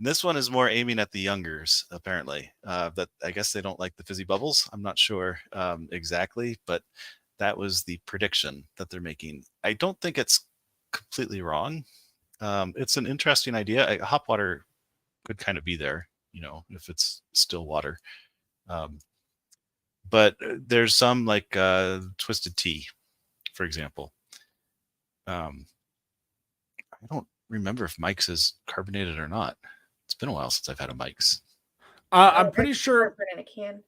And this one is more aiming at the youngers, apparently. That I guess they don't like the fizzy bubbles. I'm not sure exactly, but that was the prediction that they're making. I don't think it's completely wrong. It's an interesting idea. Hop water could kind of be there, if it's still water. But there's some like Twisted Tea, for example. I don't remember if Mike's is carbonated or not. It's been a while since I've had a Mike's. I'm pretty sure. In a can.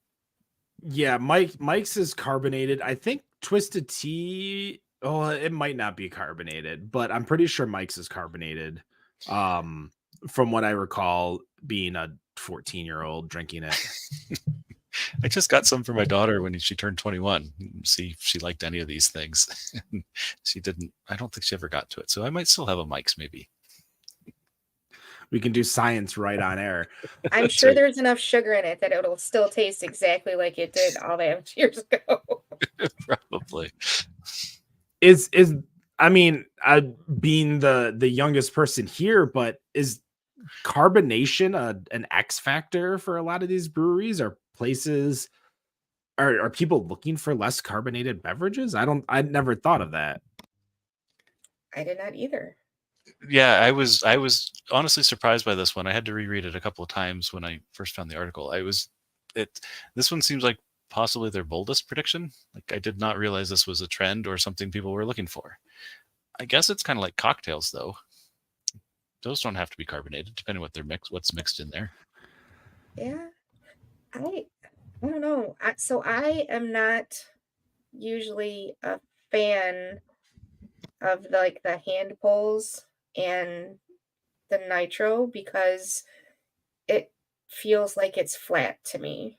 Yeah, Mike's is carbonated. I think Twisted Tea. Oh, it might not be carbonated, but I'm pretty sure Mike's is carbonated. From what I recall, being a 14-year-old drinking it. I just got some for my daughter when she turned 21. See if she liked any of these things. She didn't. I don't think she ever got to it. So I might still have a Mike's, maybe. We can do science right on air. I'm sure there's enough sugar in it that it'll still taste exactly like it did all that years ago. Probably. I mean, being the youngest person here, but is carbonation an X factor for a lot of these breweries or places? Are people looking for less carbonated beverages? I never thought of that. I did not either. Yeah, I was honestly surprised by this one. I had to reread it a couple of times when I first found the article. This one seems like possibly their boldest prediction. Like, I did not realize this was a trend or something people were looking for. I guess it's kind of like cocktails, though. Those don't have to be carbonated, depending on what's mixed in there. Yeah, I don't know. So I am not usually a fan of the hand pulls and the nitro because it feels like it's flat to me.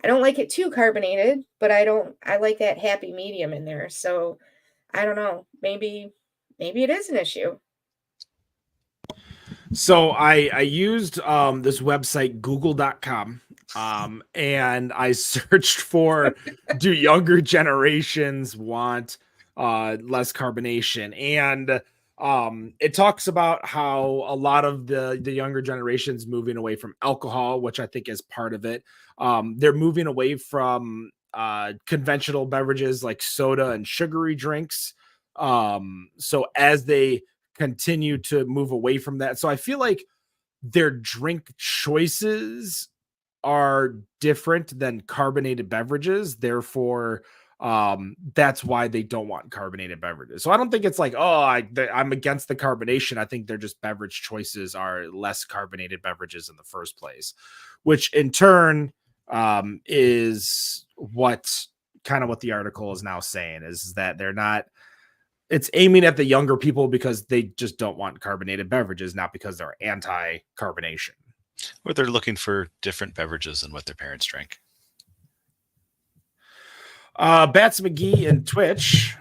I don't like it too carbonated, but I like that happy medium in there. So I don't know. Maybe it is an issue. So I used this website, google.com, and I searched for do younger generations want less carbonation? And It talks about how a lot of the younger generations moving away from alcohol, which I think is part of it. They're moving away from conventional beverages like soda and sugary drinks. So as they continue to move away from that, so I feel like their drink choices are different than carbonated beverages. Therefore, that's why they don't want carbonated beverages. So I don't think it's like, oh, I'm against the carbonation. I think they're just beverage choices are less carbonated beverages in the first place, which in turn is what kind of what the article is now saying is that they're not, it's aiming at the younger people because they just don't want carbonated beverages, not because they're anti-carbonation. Or they're looking for different beverages than what their parents drank. Bats McGee and Twitch.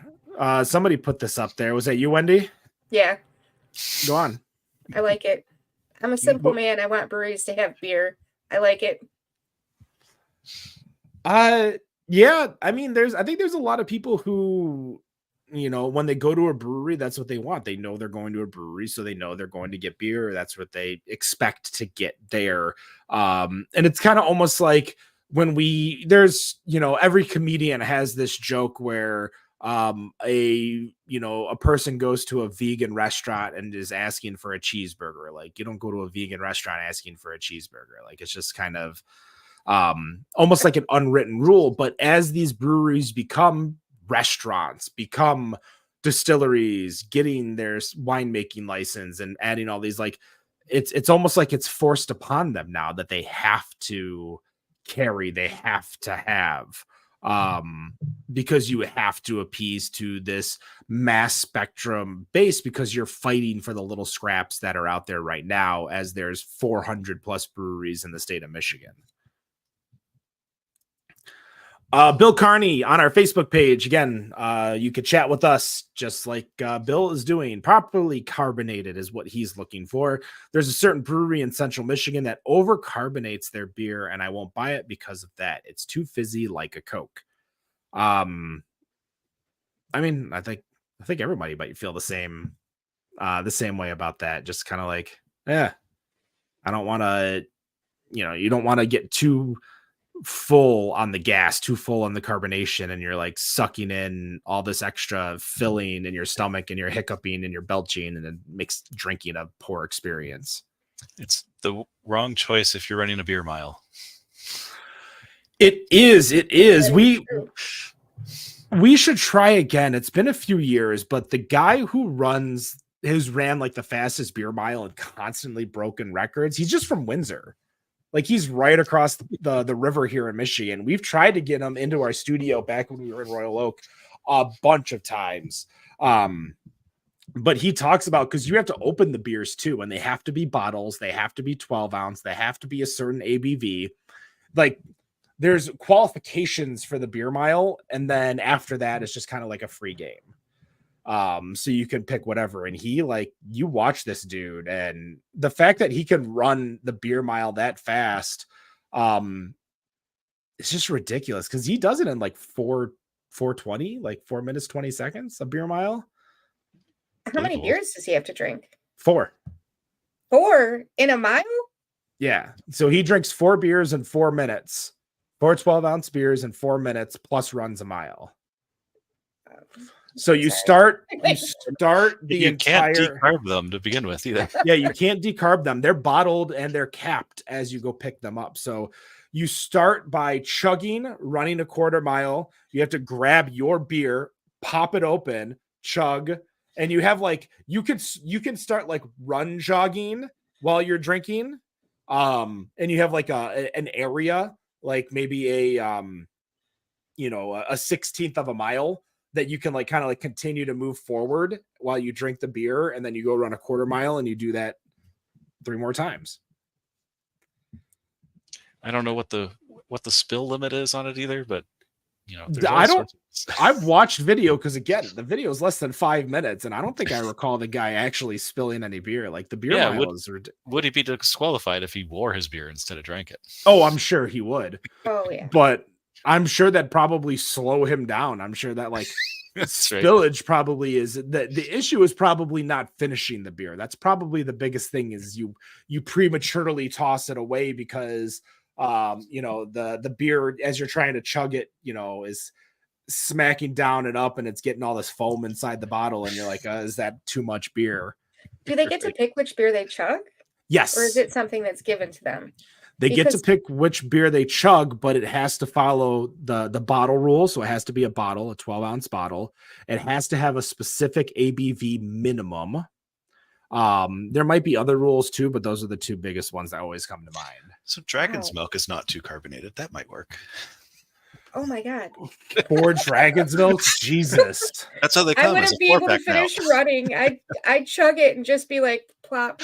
Somebody put this up there. Was that you, Wendy? Yeah, Go on. I like it. I'm a simple man. I want breweries to have beer. I like it. Yeah. I mean, I think there's a lot of people who, you know, when they go to a brewery, that's what they want. They know they're going to a brewery, so they know they're going to get beer. That's what they expect to get there. And it's kind of almost like when there's, you know, every comedian has this joke where a person goes to a vegan restaurant and is asking for a cheeseburger. Like, you don't go to a vegan restaurant asking for a cheeseburger. Like, it's just kind of almost like an unwritten rule. But as these breweries become restaurants, become distilleries, getting their winemaking license and adding all these, like, it's almost like it's forced upon them now that they have to carry, they have to have, because you have to appease to this mass spectrum base, because you're fighting for the little scraps that are out there right now, as there's 400 plus breweries in the state of Michigan. Bill Carney on our Facebook page. Again, you could chat with us just like Bill is doing. Properly carbonated is what he's looking for. There's a certain brewery in Central Michigan that overcarbonates their beer, and I won't buy it because of that. It's too fizzy like a Coke. I mean, I think everybody might feel the same way about that. Just kind of like, I don't want to, you don't want to get too full on the gas, too full on the carbonation, and you're like sucking in all this extra filling in your stomach, and you're hiccuping and you're belching, and it makes drinking a poor experience. It's the wrong choice if you're running a beer mile. It is. We should try again. It's been a few years, but the guy who ran like the fastest beer mile and constantly broken records, he's just from Windsor. Like, he's right across the river here in Michigan. We've tried to get him into our studio back when we were in Royal Oak a bunch of times. But he talks about, because you have to open the beers too, and they have to be bottles. They have to be 12 ounce. They have to be a certain ABV. Like, there's qualifications for the beer mile. And then after that, it's just kind of like a free game. So you can pick whatever. And you watch this dude, and the fact that he can run the beer mile that fast, it's just ridiculous, because he does it in like 4:20, like 4 minutes 20 seconds, a beer mile. How many beers does he have to drink? 4 in a mile? Yeah. So he drinks 4 beers in 4 minutes, 4 12-ounce beers in 4 minutes, plus runs a mile. So you start the entire. Can't decarb them to begin with either. Yeah, you can't decarb them. They're bottled and they're capped as you go pick them up. So you start by chugging, running a quarter mile. You have to grab your beer, pop it open, chug, and you have like you can start like run jogging while you're drinking. And you have like an area, like maybe a 16th of a mile, that you can like kind of like continue to move forward while you drink the beer, and then you go run a quarter mile, and you do that 3 more times. I don't know what the spill limit is on it either, but I've watched video, because again, the video is less than 5 minutes, and I don't think I recall the guy actually spilling any beer. Like, the beer mile would he be disqualified if he wore his beer instead of drank it? Oh, I'm sure he would. Oh yeah. But I'm sure that probably slow him down. I'm sure that like That's right. spillage probably is the issue is probably not finishing the beer. That's probably the biggest thing is you prematurely toss it away because the beer as you're trying to chug it, is smacking down and up and it's getting all this foam inside the bottle and you're like, is that too much beer? Do they get to pick which beer they chug? Yes. Or is it something that's given to them? They get to pick which beer they chug, but it has to follow the bottle rule. So it has to be a bottle, a 12-ounce bottle. It has to have a specific ABV minimum. There might be other rules too, but those are the two biggest ones that always come to mind. So dragon's milk is not too carbonated. That might work. Oh my God. 4 dragon's milk? Jesus. That's how they I come. wouldn't be able to finish running. I'd chug it and just be like, plop.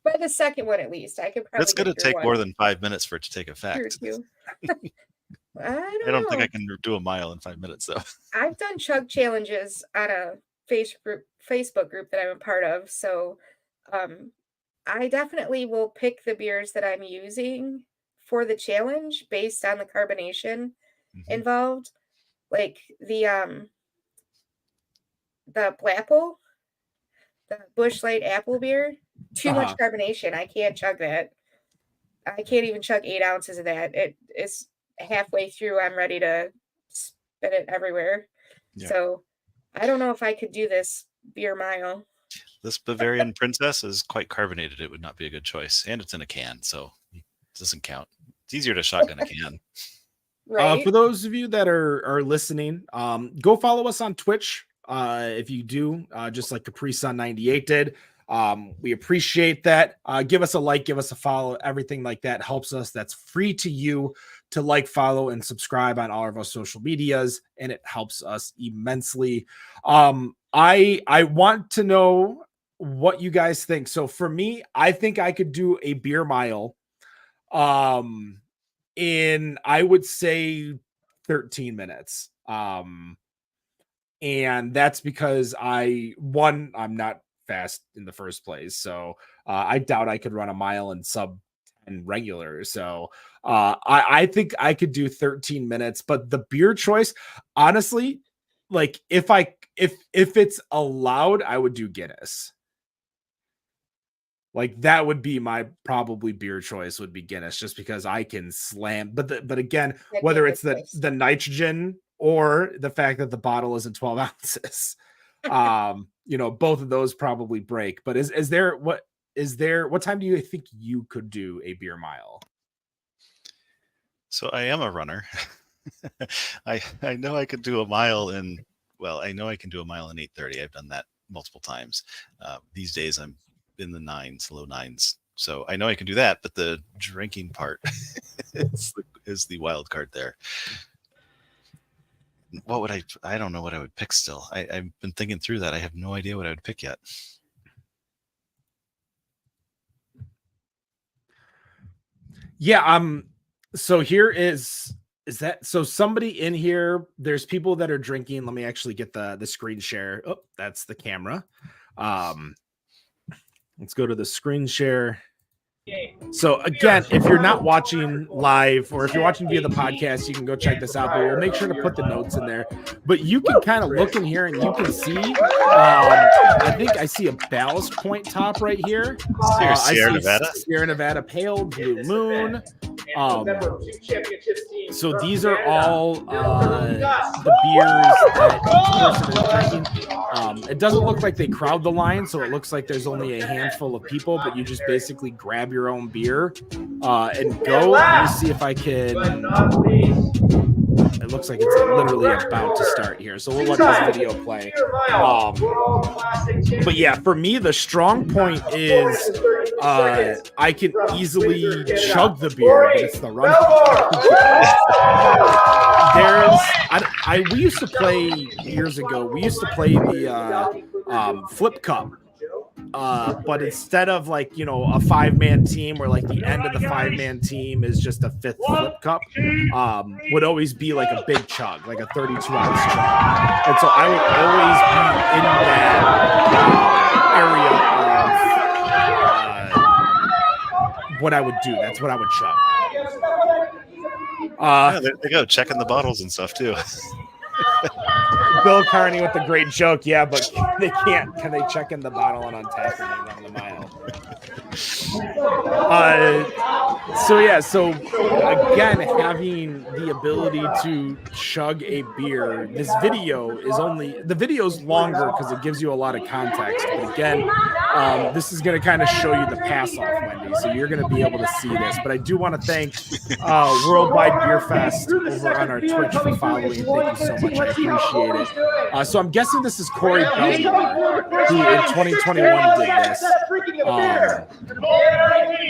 By the second one, at least, I could probably. It's going to take more than 5 minutes for it to take effect. I don't think I can do a mile in 5 minutes, though. I've done chug challenges on a Facebook group that I'm a part of, so I definitely will pick the beers that I'm using for the challenge based on the carbonation involved, like the Blapple, the Busch Light apple beer. Too much carbonation. I can't chug that. I can't even chug 8 ounces of that. It is halfway through. I'm ready to spit it everywhere. Yeah. So I don't know if I could do this beer mile. This Bavarian Princess is quite carbonated. It would not be a good choice. And it's in a can, so it doesn't count. It's easier to shotgun a can. Right. For those of you that are listening, go follow us on Twitch. If you do, just like Capri Sun 98 did. We appreciate that. Give us a like, give us a follow, everything like that helps us. That's free to you to like, follow, and subscribe on all of our social medias, and it helps us immensely. I want to know what you guys think. So for me, I think I could do a beer mile in, I would say 13 minutes. And that's because I'm not fast in the first place, so I doubt I could run a mile in sub 10 regular. So I think I could do 13 minutes. But the beer choice, honestly, like if it's allowed, I would do Guinness. Like that would be my probably beer choice would be Guinness, just because I can slam. But again, whether it's the nitrogen or the fact that the bottle isn't 12 ounces. Both of those probably break. But what time do you think you could do a beer mile? So I am a runner. I know I could do a mile in 8:30. I've done that multiple times. These days I'm in the low nines. So I know I can do that, but the drinking part is the wild card there. What would I don't know what I would pick still. I've been thinking through that. I have no idea what I would pick yet. Yeah, so here is that, so somebody in here, there's people that are drinking. Let me actually get the screen share. Oh, that's the camera. Let's go to the screen share. So again, if you're not watching live or if you're watching via the podcast, you can go check this out, but we'll make sure to put the notes in there. But you can kind of look in here and you can see, I think I see a Ballast Point top right here. Sierra Nevada. Sierra Nevada Pale, Blue Moon. So these are all the beers that each person is drinking. It doesn't look like they crowd the line, so it looks like there's only a handful of people, but you just basically grab your own beer and go. Let me see if I can. It looks like it's literally about to start here, so we'll let this video play. But yeah, for me, the strong point is I can easily chug the beer, but it's the run. We used to play years ago. We used to play the Flip Cup. But instead of a 5-man team where the end of the 5-man team is just a 5th Flip Cup, would always be like a big chug, like a 32-ounce chug. And so I would always be in that area of what I would do. That's what I would chug. There they go, checking the bottles and stuff too. Bill Carney with the great joke. Yeah, but they can't. Can they check in the bottle and untap when they run the mile? So again, having the ability to chug a beer. This video is the video's longer because it gives you a lot of context. But again, this is going to kind of show you the pass off, Wendy. So you're going to be able to see this. But I do want to thank Worldwide Beer Fest over on our Twitch for following. Thank you so much. I appreciate it. So I'm guessing this is Corey Belmore, who in 2021 did this.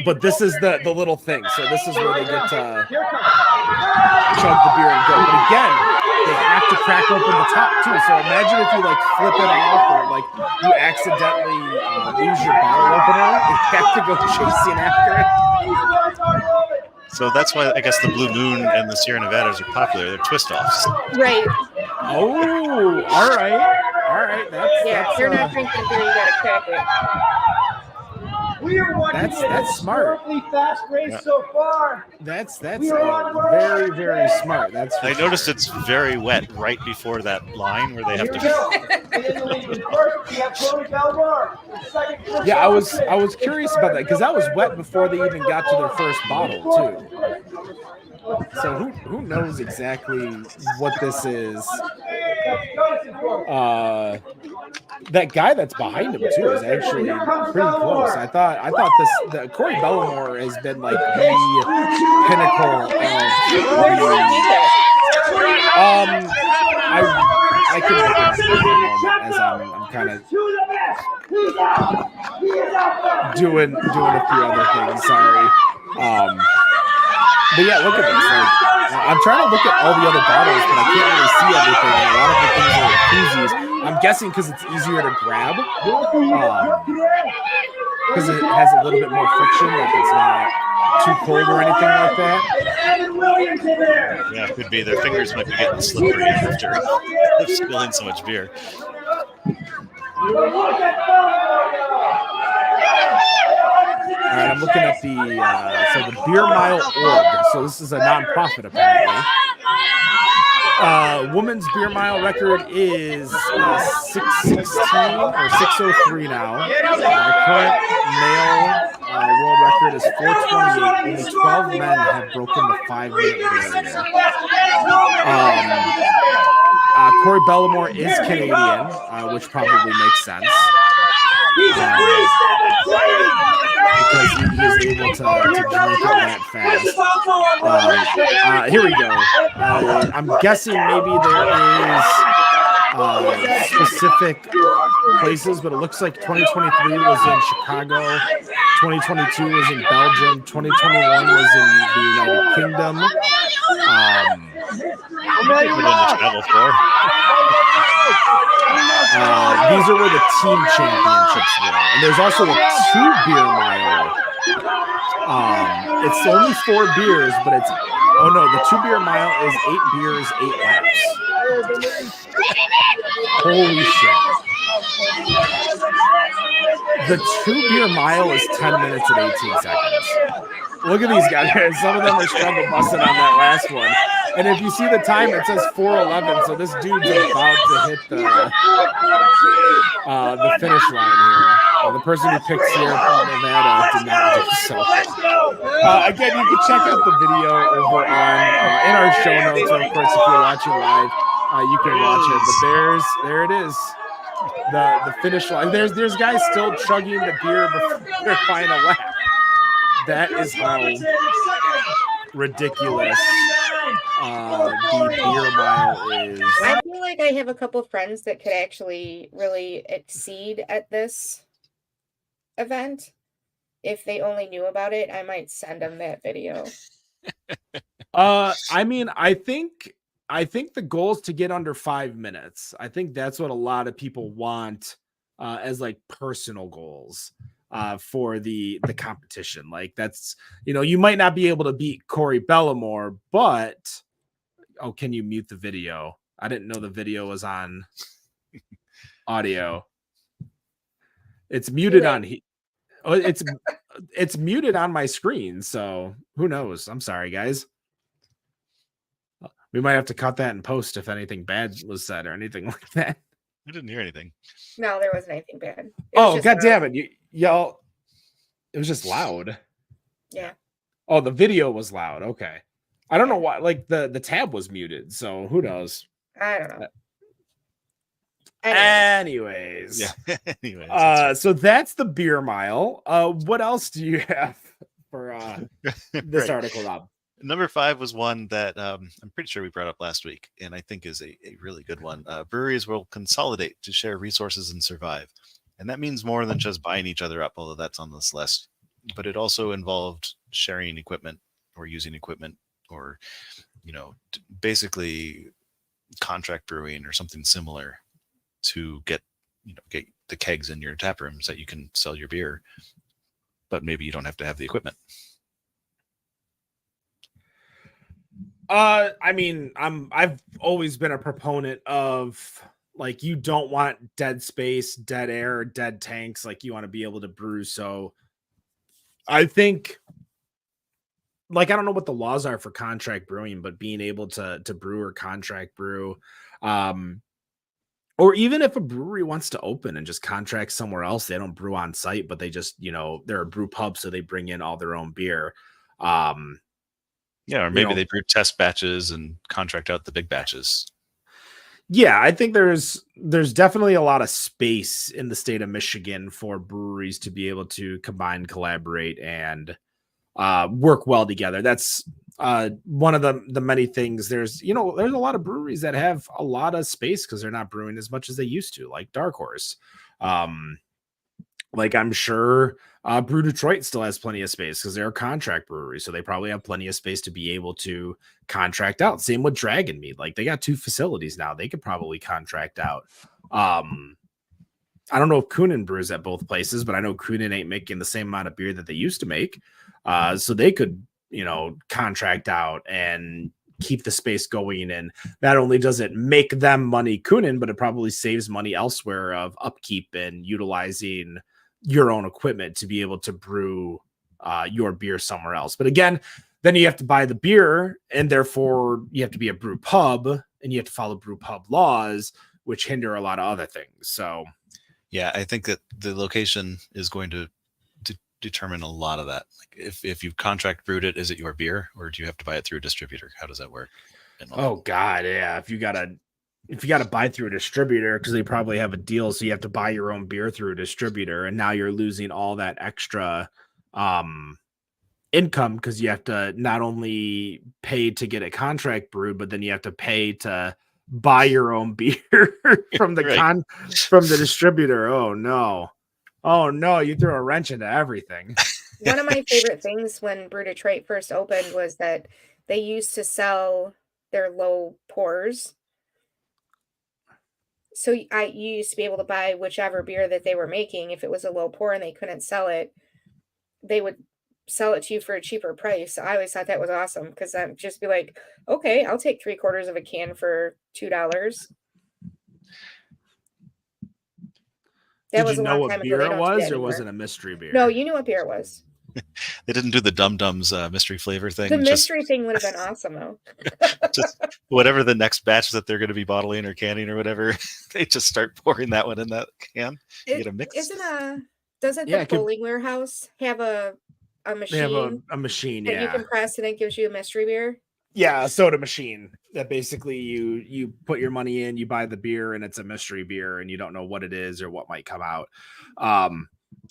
But this is the little thing. So this is where they get to chug the beer and go. But again, they have to crack open the top too. So imagine if you like flip it off or like you accidentally lose your bottle opener and you have to go chasing after it. So that's why I guess the Blue Moon and the Sierra Nevadas are popular. They're twist-offs. Right. Oh, all right. If you're not drinking beer, you gotta crack it. That's smart. Fast race so far. That's very, very smart. That's I noticed it's very wet right before that line where they have to. Yeah, I was curious about that because that was wet before they even got to their first bottle too. So who knows exactly what this is? That guy that's behind him too is actually pretty close. I thought the Corey Belmore has been like the pinnacle of I can look at it as I'm kind of doing a few other things. Sorry. But yeah, look at this. Like, I'm trying to look at all the other bottles, but I can't really see everything. A lot of the things are koozies. I'm guessing because it's easier to grab, because it has a little bit more friction, like it's not too cold or anything like that. Yeah, it could be. Their fingers might be getting slippery after spilling so much beer. All right, I'm looking at the Beer Mile Org. So this is a nonprofit apparently. Women's beer mile record is 616 or 603 now. The current male world record is 428. Only 12 men have broken the 5-minute barrier. Corey Belmore is Canadian, which probably makes sense. Because he is able to drink it that fast. Here we go. I'm guessing maybe there is specific places, but it looks like 2023 was in Chicago, 2022 was in Belgium, 2021 was in the United Kingdom. These are where the team championships were. And there's also a 2-beer mile. It's only 4 beers, but it's the 2-beer mile is 8 beers, 8 laps. Holy shit. The 2-beer mile is 10 minutes and 18 seconds. Look at these guys. Some of them are struggle busting on that last one. And if you see the time, it says 4:11. So this dude's about to hit the finish line here. The person who picked Sierra Nevada did not do so. Again, you can check out the video over on in our show notes, or of course, if you're watching live, you can watch it. But there it is. The finish line. There's guys still chugging the beer before their final lap. That is how ridiculous the beer mile is. I feel like I have a couple of friends that could actually really exceed at this event. If they only knew about it, I might send them that video. I mean, I think the goal is to get under 5 minutes. I think that's what a lot of people want as like personal goals for the competition. Like that's, you might not be able to beat Corey Belmore, but can you mute the video? I didn't know the video was on audio. It's muted on it's muted on my screen, so who knows? I'm sorry, guys. We might have to cut that in post if anything bad was said or anything like that. I didn't hear anything. No, there wasn't anything bad. It was Oh, just god damn loud. it. Y'all, it was just loud. Yeah. Oh, the video was loud. Okay. I don't know Yeah. why. Like the tab was muted, so who knows? I don't know. Anyway, Anyways. Yeah. Anyways, that's right. So that's the beer mile. What else do you have for this Right. article, Rob? Number 5 was one that I'm pretty sure we brought up last week, and I think is a really good one. Breweries will consolidate to share resources and survive. And that means more than just buying each other up, although that's on this list. But it also involved sharing equipment or using equipment or, basically contract brewing or something similar to get the kegs in your tap rooms that you can sell your beer, but maybe you don't have to have the equipment. I mean, I've always been a proponent of like you don't want dead space, dead air, dead tanks. Like you want to be able to brew. So I think, like, I don't know what the laws are for contract brewing, but being able to brew or contract brew, or even if a brewery wants to open and just contract somewhere else, they don't brew on site, but they just, they're a brew pub, so they bring in all their own beer. Yeah, or maybe they brew test batches and contract out the big batches. Yeah, I think there's definitely a lot of space in the state of Michigan for breweries to be able to combine, collaborate, and work well together. That's one of the many things. There's a lot of breweries that have a lot of space because they're not brewing as much as they used to, like Dark Horse. Like I'm sure Brew Detroit still has plenty of space because they're a contract brewery, so they probably have plenty of space to be able to contract out. Same with Dragon Mead. Like they got 2 facilities now. They could probably contract out. I don't know if Kunin brews at both places, but I know Kunin ain't making the same amount of beer that they used to make. So they could, contract out and keep the space going. And not only does it make them money, Kunin, but it probably saves money elsewhere of upkeep and utilizing your own equipment to be able to brew your beer somewhere else. But again, then you have to buy the beer, and therefore you have to be a brew pub, and you have to follow brew pub laws, which hinder a lot of other things. So yeah, I think that the location is going to determine a lot of that. Like if you contract brewed it, is it your beer, or do you have to buy it through a distributor? How does that work? Oh God, yeah. If you gotta buy through a distributor, because they probably have a deal, so you have to buy your own beer through a distributor, and now you're losing all that extra income because you have to not only pay to get a contract brewed, but then you have to pay to buy your own beer from the Right. from the distributor. Oh no, you threw a wrench into everything. one of my favorite things when Brew Detroit first opened was that they used to sell their low pours. So you used to be able to buy whichever beer that they were making. If it was a low pour and they couldn't sell it, they would sell it to you for a cheaper price. So I always thought that was awesome because I'd just be like, okay, I'll take 3/4 of a can for $2. That Did was you a know long what time ago. beer They it don't do was, that or was it anymore. a mystery beer? No, you knew what beer it was. They didn't do the Dum Dums mystery flavor thing. The just mystery thing would have been awesome though. whatever the next batch that they're going to be bottling or canning or whatever, they just start pouring that one in that can. You get a mix. Doesn't Yeah, the it could- bowling warehouse have a They machine have a machine, that you yeah. can press and it gives you a mystery beer? Yeah, a soda machine that basically you put your money in, you buy the beer, and it's a mystery beer, and you don't know what it is or what might come out.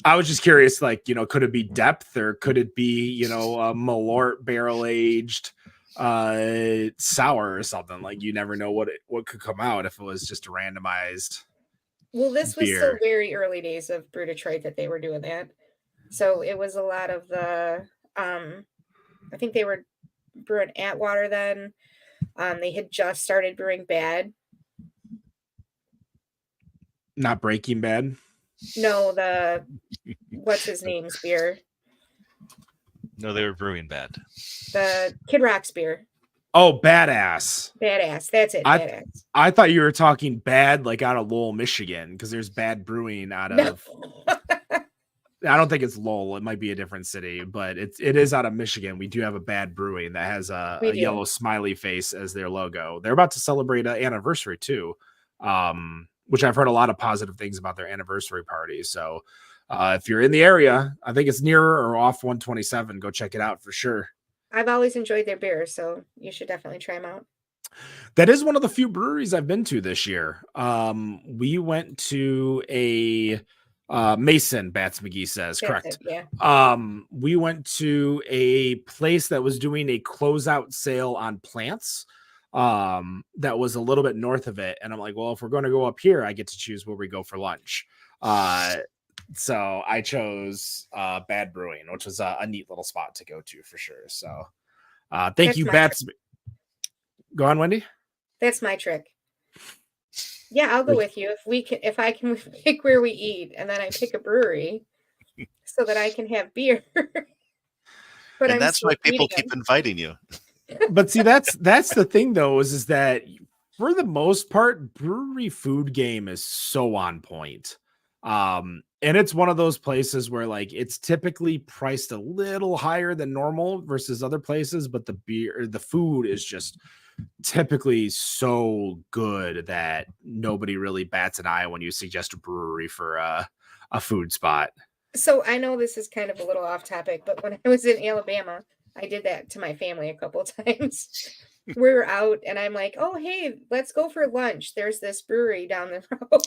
I was just curious, like, could it be depth, or could it be, a Malort barrel aged sour or something? Like, you never know what could come out if it was just a randomized. Well, this was still Beer. very early days of Brew Detroit that they were doing that. So it was a lot of the I think they were brewing Atwater then. They had just started brewing Bad. Not Breaking Bad. No, the what's his name's beer? No, they were brewing bad. The Kid Rock's beer. Oh, Badass. Badass. That's it. I- Badass. I thought you were talking bad, like out of Lowell, Michigan, because there's Bad Brewing out No. of. I don't think it's Lowell. It might be a different city, but it is out of Michigan. We do have a Bad Brewing that has a yellow smiley face as their logo. They're about to celebrate an anniversary too, which I've heard a lot of positive things about their anniversary party. So if you're in the area, I think it's near or off 127. Go check it out for sure. I've always enjoyed their beers, so you should definitely try them out. That is one of the few breweries I've been to this year. We went to a Mason, Bats McGee says, correct. Yeah. We went to a place that was doing a closeout sale on plants. That was a little bit north of it. And I'm like, well, if we're going to go up here, I get to choose where we go for lunch. So I chose Bad Brewing, which was a neat little spot to go to for sure. So thank you, Bats. Go on, Wendy. That's my trick. Yeah, I'll go with you if I can pick where we eat, and then I pick a brewery so that I can have beer. But that's why people keep inviting you. But see, that's the thing though, is that for the most part, brewery food game is so on point. And it's one of those places where like it's typically priced a little higher than normal versus other places, but the food is just typically so good that nobody really bats an eye when you suggest a brewery for a food spot. So I know this is kind of a little off topic, but when I was in Alabama, I did that to my family a couple of times. We were out and I'm like, oh, hey, let's go for lunch. There's this brewery down the road.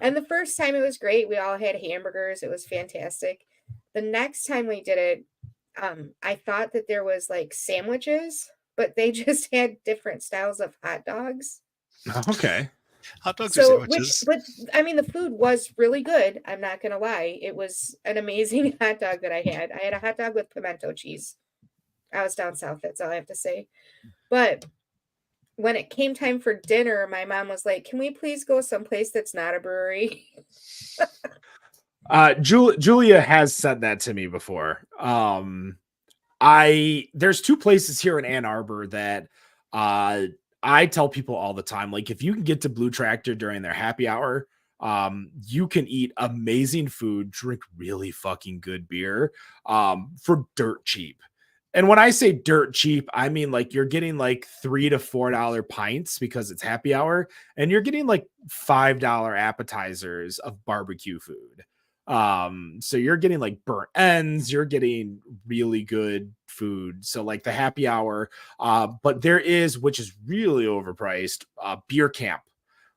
And the first time it was great. We all had hamburgers. It was fantastic. The next time we did it, I thought that there was like sandwiches, but they just had different styles of hot dogs. Okay. Hot dogs are sandwiches. But I mean, the food was really good. I'm not going to lie. It was an amazing hot dog that I had. I had a hot dog with pimento cheese. I was down south. That's all I have to say. But when it came time for dinner, my mom was like, can we please go someplace that's not a brewery? Julia has said that to me before. There's two places here in Ann Arbor that I tell people all the time, like if you can get to Blue Tractor during their happy hour, you can eat amazing food, drink really fucking good beer for dirt cheap. And when I say dirt cheap, I mean like you're getting like $3 to $4 pints because it's happy hour, and you're getting like $5 appetizers of barbecue food. So you're getting like burnt ends, you're getting really good food. So like the happy hour, but there is, which is really overpriced, Beer Camp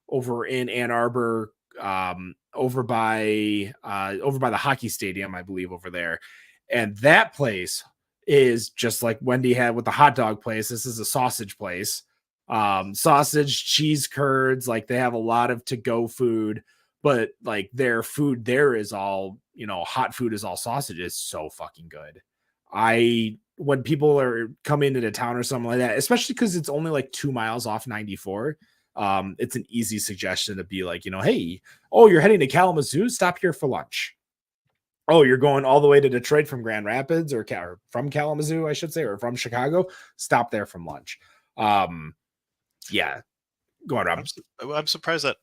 over in Ann Arbor, over by the hockey stadium, I believe, over there. And that place is just like Wendy had with the hot dog place. This is a sausage place, sausage, cheese curds. Like they have a lot of to-go food. But like their food there is all, hot food is all sausage. It's so fucking good. When people are coming into town or something like that, especially because it's only like 2 miles off 94, it's an easy suggestion to be like, hey, oh, you're heading to Kalamazoo, stop here for lunch. Oh, you're going all the way to Detroit from Grand Rapids or from Kalamazoo, I should say, or from Chicago, stop there from lunch. Yeah. Go on, Rob. I'm surprised that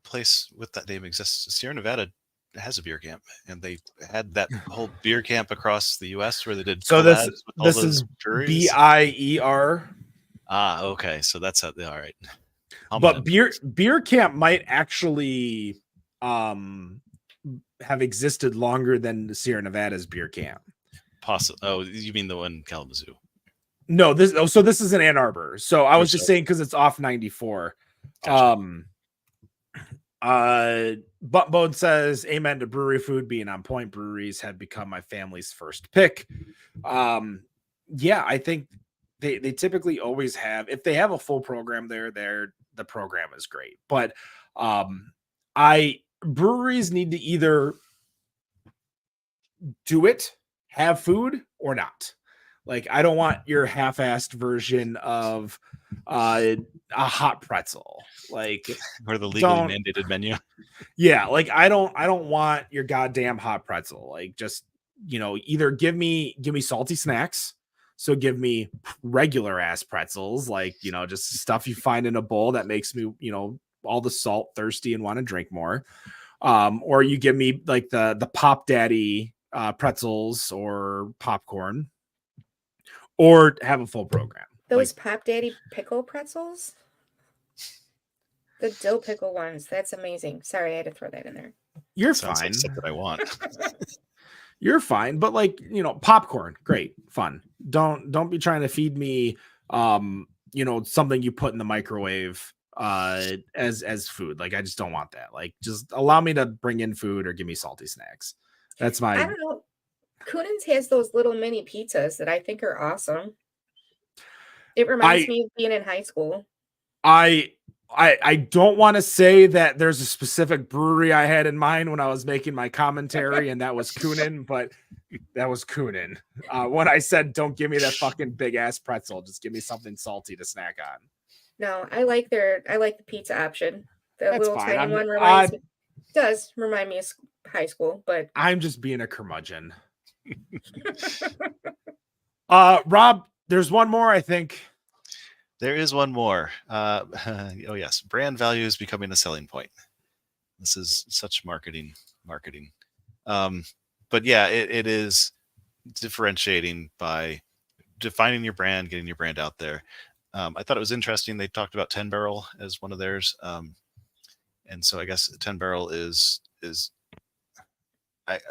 place with that name exists. Sierra Nevada has a beer camp, and they had that whole beer camp across the U.S. where they did. So this is BIER. Okay, so that's all right. But beer camp might actually have existed longer than Sierra Nevada's beer camp. Possible. Oh, you mean the one in Kalamazoo? No, this is in Ann Arbor. So I was just saying because it's off 94. Gotcha. Buttbone says, amen to brewery food being on point. Breweries have become my family's first pick. Yeah, I think they typically always have, if they have a full program there, the program is great. But breweries need to either do it, have food, or not. Like, I don't want your half-assed version of a hot pretzel, like, or the legally mandated menu. Yeah, like I don't want your goddamn hot pretzel. Like, just either give me salty snacks. So give me regular ass pretzels, like just stuff you find in a bowl that makes me all the salt thirsty and want to drink more. Or you give me like the Pop Daddy pretzels or popcorn, or have a full program. Those Pop Daddy pickle pretzels? The dill pickle ones. That's amazing. Sorry, I had to throw that in there. You're Sounds fine. like something I want. You're fine, but like, popcorn, great, fun. Don't be trying to feed me something you put in the microwave as food. Like, I just don't want that. Like, just allow me to bring in food or give me salty snacks. That's I my don't know. Kunin's has those little mini pizzas that I think are awesome. It reminds me of being in high school. I don't want to say that there's a specific brewery I had in mind when I was making my commentary, and that was Kunin, but that was Kunin. When I said, don't give me that fucking big ass pretzel, just give me something salty to snack on. No, I like the pizza option. The That's little fine. tiny one does remind me of high school, but I'm just being a curmudgeon. Rob, there's one more, I think. There is one more. Oh yes, brand value is becoming a selling point. This is such marketing. But yeah, it is differentiating by defining your brand, getting your brand out there. I thought it was interesting. They talked about 10 Barrel as one of theirs, and so I guess 10 Barrel is.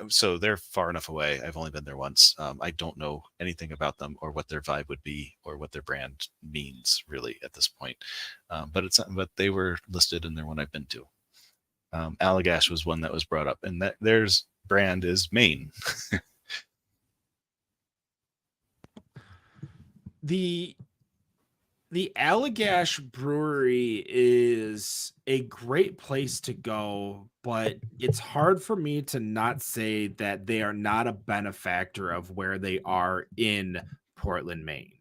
So they're far enough away. I've only been there once. I don't know anything about them or what their vibe would be or what their brand means really at this point. But they were listed in their one I've been to. Allagash was one that was brought up, and that theirs brand is Maine. The Allagash Brewery is a great place to go, but it's hard for me to not say that they are not a benefactor of where they are in Portland, Maine.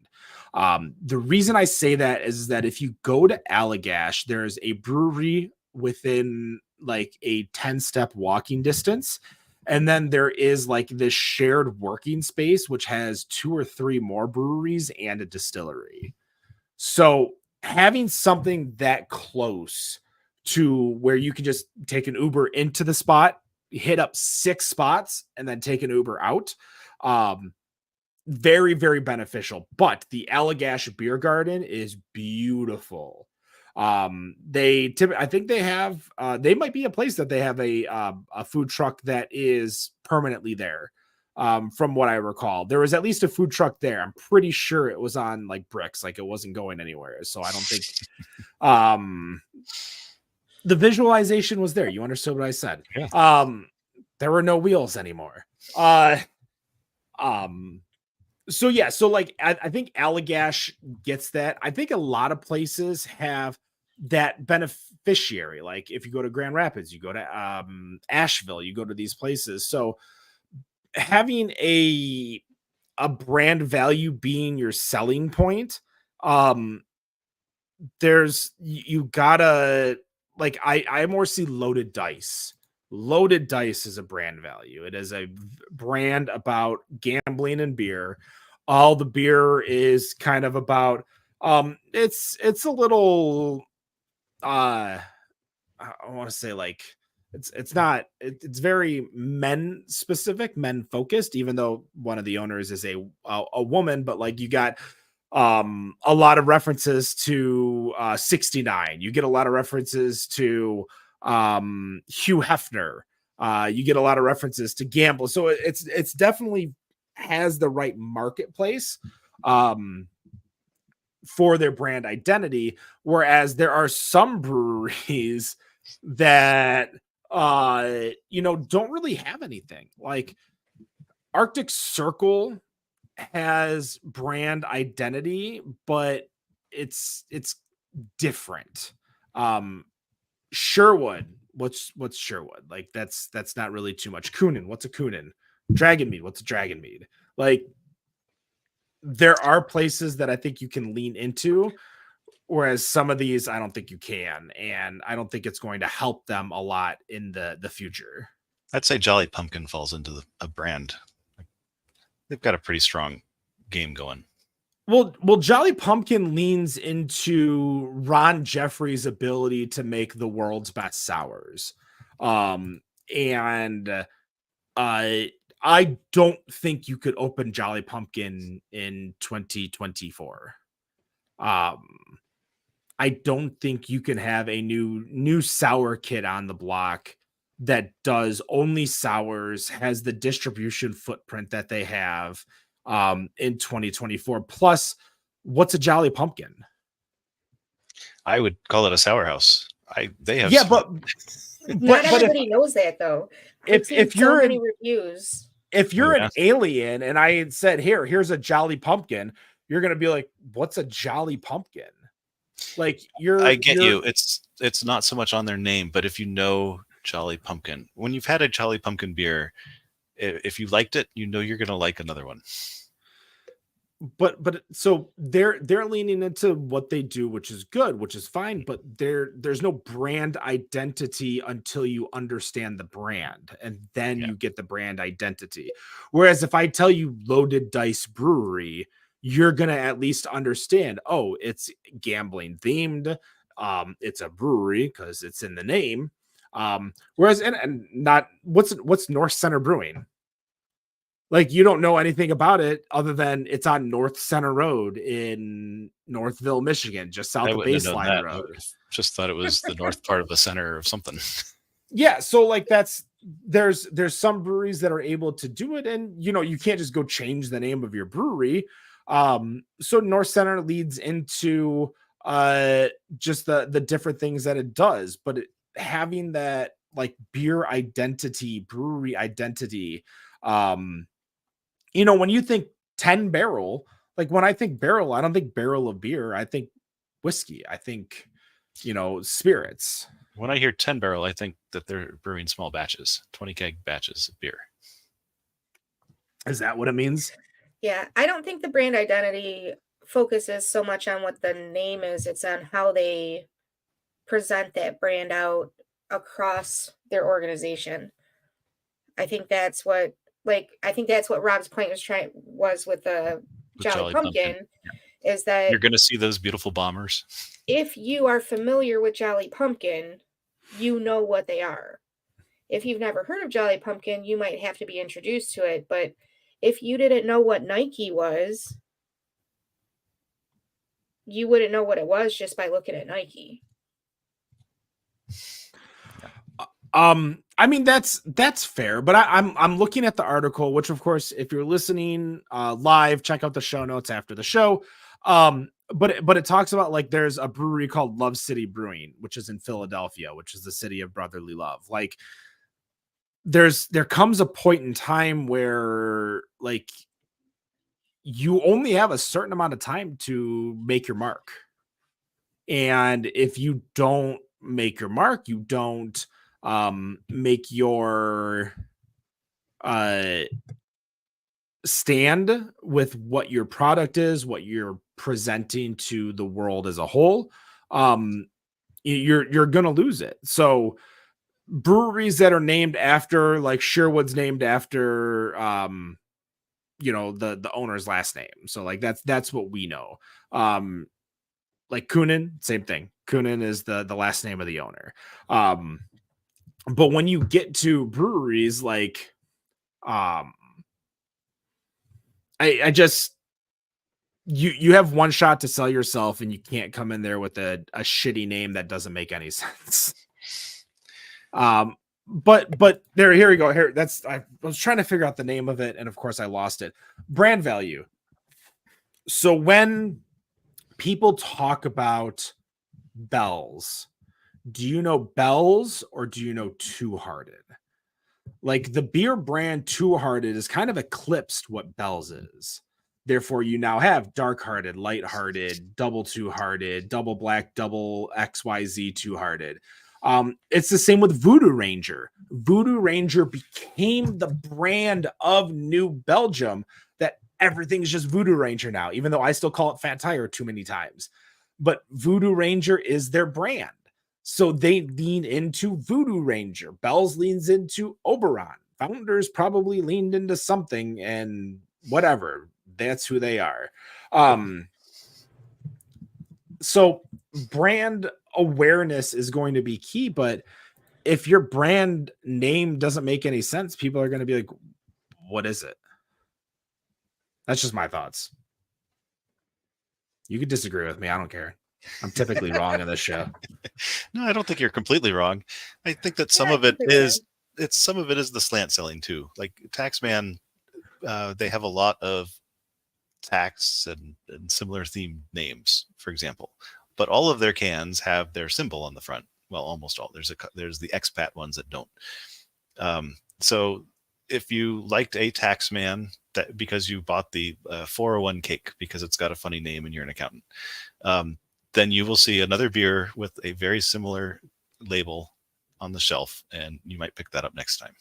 The reason I say that is that if you go to Allagash, there's a brewery within like a 10-step walking distance. And then there is like this shared working space, which has 2 or 3 more breweries and a distillery. So having something that close to where you can just take an Uber into the spot, hit up 6 spots, and then take an Uber out, very, very beneficial. But the Allagash Beer Garden is beautiful. I think they have, they might be a place that they have a food truck that is permanently there. From what I recall, there was at least a food truck there. I'm pretty sure it was on like bricks, like it wasn't going anywhere. So I don't think the visualization was there. You understood what I said. Yeah. There were no wheels anymore. So yeah, so like I think Allagash gets that. I think a lot of places have that beneficiary. Like if you go to Grand Rapids, you go to Asheville, you go to these places. So having a brand value being your selling point, there's you gotta like I more see Loaded Dice. Loaded Dice is a brand value. It is a brand about gambling and beer. All the beer is kind of about it's a little I want to say like it's very men specific, men focused, even though one of the owners is a woman, but like you got a lot of references to 69. You get a lot of references to Hugh Hefner. You get a lot of references to Gamble. So it's definitely has the right marketplace for their brand identity. Whereas there are some breweries that don't really have anything. Like Arctic Circle has brand identity, but it's different. Sherwood, what's Sherwood? Like that's not really too much. Kunin, what's a Kunin? Dragon Mead, what's a Dragon Mead? Like there are places that I think you can lean into, whereas some of these I don't think you can, and I don't think it's going to help them a lot in the future. I'd say Jolly Pumpkin falls into a brand. They've got a pretty strong game going. Well, Jolly Pumpkin leans into Ron Jeffries' ability to make the world's best sours. And I don't think you could open Jolly Pumpkin in 2024. I don't think you can have a new sour kit on the block that does only sours, has the distribution footprint that they have in 2024. Plus, what's a Jolly Pumpkin? I would call it a sour house. They have Not everybody knows that though. If you're so many reviews, if you're an alien and I had said here's a Jolly Pumpkin, you're gonna be like, what's a Jolly Pumpkin? Like I get you. It's not so much on their name, but if you know Jolly Pumpkin, when you've had a Jolly Pumpkin beer, if you liked it, you know you're gonna like another one. But so they're leaning into what they do, which is good, which is fine, but there's no brand identity until you understand the brand, and then you get the brand identity. Whereas if I tell you Loaded Dice Brewery, you're gonna at least understand, oh, it's gambling themed, it's a brewery because it's in the name. Whereas and not what's North Center Brewing? Like, you don't know anything about it other than it's on North Center Road in Northville, Michigan, just south of Baseline Road. Just thought it was the north part of the center of something. Yeah, so like there's some breweries that are able to do it, and you can't just go change the name of your brewery. So North Center leads into just the different things that it does, but having that like beer identity, brewery identity, when you think 10 barrel, like when I think barrel, I don't think barrel of beer. I think whiskey. I think, spirits. When I hear 10 barrel, I think that they're brewing small batches, 20 keg batches of beer. Is that what it means? Yeah. I don't think the brand identity focuses so much on what the name is. It's on how they present that brand out across their organization. I think that's what Rob's point was with the Jolly Pumpkin. Yeah. Is that you're going to see those beautiful bombers. If you are familiar with Jolly Pumpkin, you know what they are. If you've never heard of Jolly Pumpkin, you might have to be introduced to it. But if you didn't know what Nike was, you wouldn't know what it was just by looking at Nike. I mean, that's fair, but I'm looking at the article, which of course, if you're listening live, check out the show notes after the show. But it talks about like there's a brewery called Love City Brewing, which is in Philadelphia, which is the city of brotherly love. Like there comes a point in time where like you only have a certain amount of time to make your mark. And if you don't make your mark, you don't make your stand with what your product is, what you're presenting to the world as a whole, you're gonna lose it. So breweries that are named after, like Sherwood's named after the owner's last name, so like that's what we know. Like Kunin, same thing. Kunin is the last name of the owner. But when you get to breweries like I just you have one shot to sell yourself, and you can't come in there with a shitty name that doesn't make any sense. But here we go. Here, I was trying to figure out the name of it, and of course I lost it. Brand value. So when people talk about Bell's, do you know Bell's or do you know Two Hearted? Like the beer brand Two Hearted is kind of eclipsed what Bell's is. Therefore, you now have Dark Hearted, Light Hearted, Double Two Hearted, Double Black, Double XYZ Two Hearted. It's the same with Voodoo Ranger. Voodoo Ranger became the brand of New Belgium that everything's just Voodoo Ranger now, even though I still call it Fat Tire too many times. But Voodoo Ranger is their brand. So they lean into Voodoo Ranger. Bell's leans into Oberon. Founders probably leaned into something, and whatever. That's who they are. So brand awareness is going to be key, but if your brand name doesn't make any sense, people are going to be like, what is it? That's just my thoughts. You could disagree with me. I don't care. I'm typically wrong on this show. No, I don't think you're completely wrong. I think that some Yeah, of it completely is some of it is the slant selling too. Like Taxman, they have a lot of tax and similar themed names, for example. But all of their cans have their symbol on the front. Well, almost all. There's the expat ones that don't. So if you liked a Taxman that because you bought the 401 cake because it's got a funny name and you're an accountant, then you will see another beer with a very similar label on the shelf, and you might pick that up next time.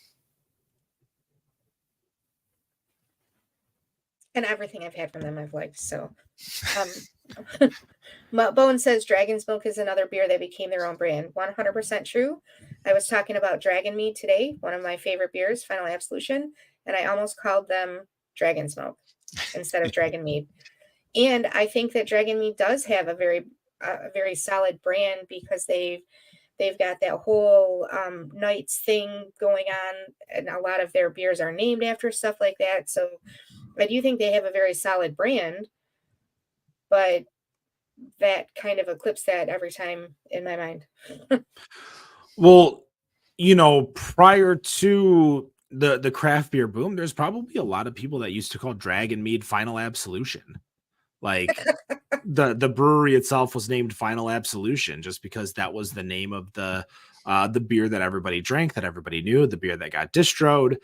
And everything I've had from them I've liked. So Bowen says Dragon's Milk is another beer that became their own brand. 100% true. I was talking about Dragon Mead today, one of my favorite beers, Final Absolution, and I almost called them Dragon's Milk instead of Dragon Mead. And I think that Dragon Mead does have a very solid brand because they've got that whole Knights thing going on, and a lot of their beers are named after stuff like that. So I do think they have a very solid brand, but that kind of eclipses that every time in my mind. Well, prior to the craft beer boom, there's probably a lot of people that used to call Dragon Mead Final Absolution. Like the brewery itself was named Final Absolution just because that was the name of the beer that everybody drank, that everybody knew, the beer that got distroed.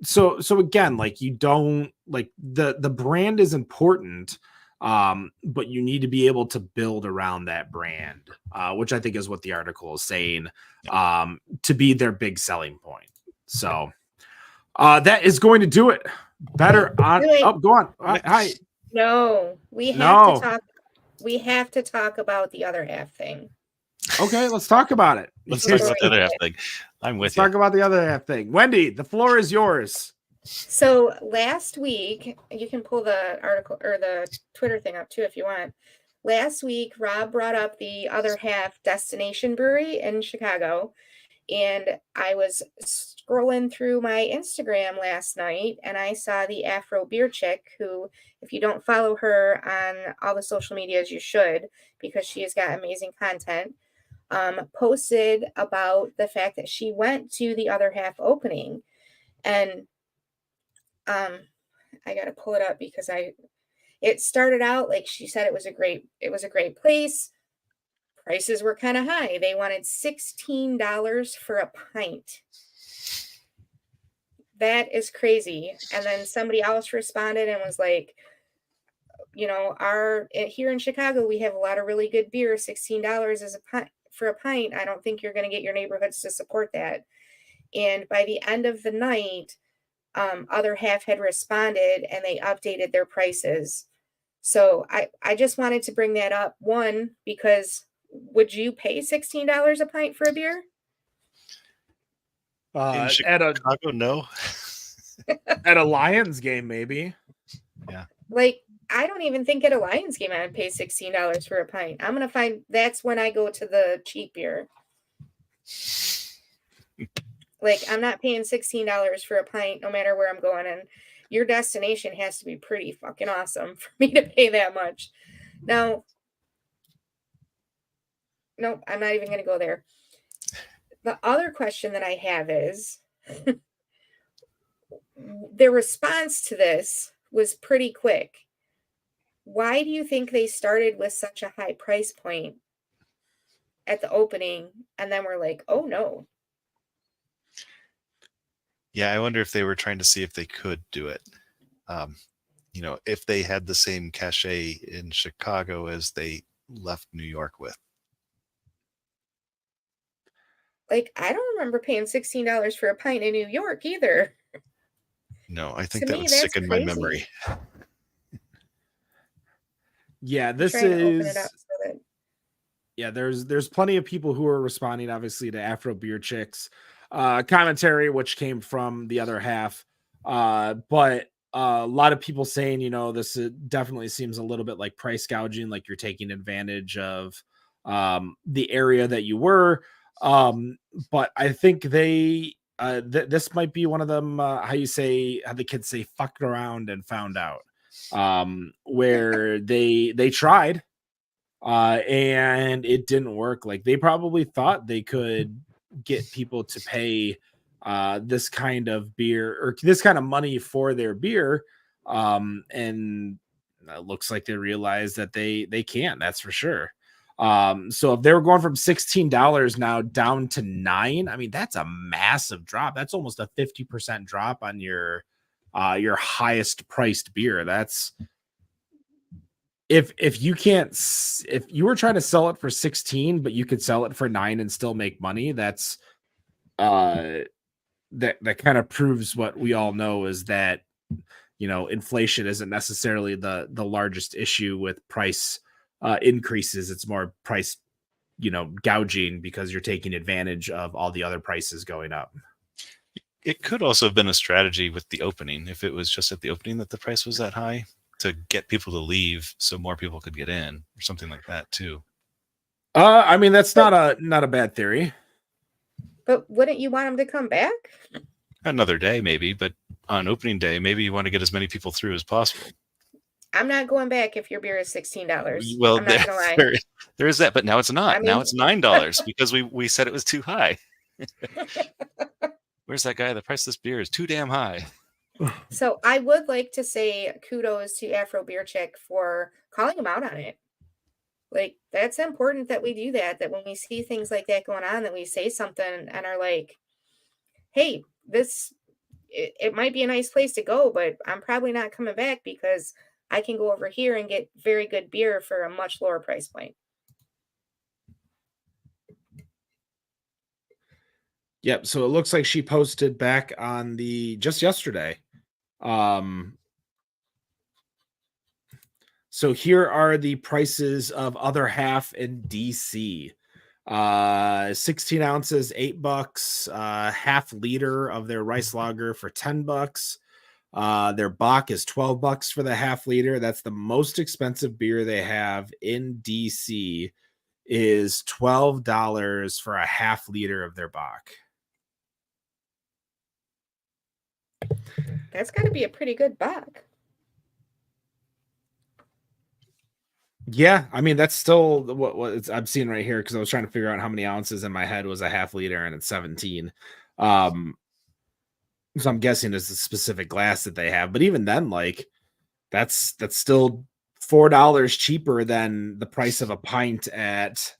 So again, like you don't like the brand is important, but you need to be able to build around that brand, which I think is what the article is saying, to be their big selling point. So that is going to do it. Better on. Really? Oh, go on. Hi. No, we have to talk. We have to talk about the other half thing. Okay, let's talk about it. Let's talk about the other half thing. I'm with you. Talk about the other half thing. Wendy, the floor is yours. So last week, you can pull the article or the Twitter thing up too if you want. Last week, Rob brought up the other half Destination Brewery in Chicago. And I was scrolling through my Instagram last night and I saw the Afro Beer Chick, who, if you don't follow her on all the social medias, you should, because she has got amazing content, posted about the fact that she went to the other half opening. And I got to pull it up because it started out like she said it was a great place. Prices were kind of high. They wanted $16 for a pint. That is crazy. And then somebody else responded and was like, here in Chicago, we have a lot of really good beer. $16 is a pint for a pint. I don't think you're going to get your neighborhoods to support that. And by the end of the night, other half had responded and they updated their prices. So I just wanted to bring that up. One, because would you pay $16 a pint for a beer? In Chicago, no. At a Lions game, maybe. Yeah. Like, I don't even think at a Lions game I would pay $16 for a pint. I'm going to find that's when I go to the cheap beer. Like, I'm not paying $16 for a pint no matter where I'm going. And your destination has to be pretty fucking awesome for me to pay that much. Now, nope, I'm not even going to go there. The other question that I have is their response to this was pretty quick. Why do you think they started with such a high price point at the opening and then we're like, oh no? Yeah, I wonder if they were trying to see if they could do it. If they had the same cachet in Chicago as they left New York with. Like, I don't remember paying $16 for a pint in New York either. No, I think that would stick in my memory. Yeah, this is. Yeah, there's plenty of people who are responding, obviously, to Afro Beer Chicks commentary, which came from the other half. But a lot of people saying, this definitely seems a little bit like price gouging, like you're taking advantage of the area that you were. But I think they this might be one of them, how the kids say, fucked around and found out, where they tried and it didn't work. Like, they probably thought they could get people to pay this kind of beer or this kind of money for their beer, and it looks like they realized that they can't. That's for sure. So if they were going from $16 now down to $9, I mean, that's a massive drop. That's almost a 50% drop on your highest priced beer. That's if you were trying to sell it for 16, but you could sell it for 9 and still make money, that's that kind of proves what we all know, is that, inflation isn't necessarily the largest issue with price increases. It's more price, gouging, because you're taking advantage of all the other prices going up. It could also have been a strategy with the opening. If it was just at the opening that the price was that high, to get people to leave so more people could get in, or something like that too. I mean, that's not a bad theory. But wouldn't you want them to come back? Another day, maybe, but on opening day, maybe you want to get as many people through as possible. I'm not going back if your beer is $16. Well, I'm not gonna lie. there is that, but now it's not. I mean, now it's $9 because we said it was too high. Where's that guy? The price of this beer is too damn high. So I would like to say kudos to Afro Beer Check for calling them out on it. Like, that's important that we do that when we see things like that going on, that we say something and are like, hey, it might be a nice place to go, but I'm probably not coming back because I can go over here and get very good beer for a much lower price point. Yep. So it looks like she posted back on just yesterday. So here are the prices of Other Half in DC. 16 ounces, $8. Half liter of their rice lager for $10. Their Bach is $12 for the half liter. That's the most expensive beer they have in DC, is $12 for a half liter of their Bach. That's got to be a pretty good Bach. Yeah, I mean, that's still what I'm seeing right here, because I was trying to figure out how many ounces in my head was a half liter, and it's 17. So I'm guessing it's a specific glass that they have, but even then, like, that's still $4 cheaper than the price of a pint at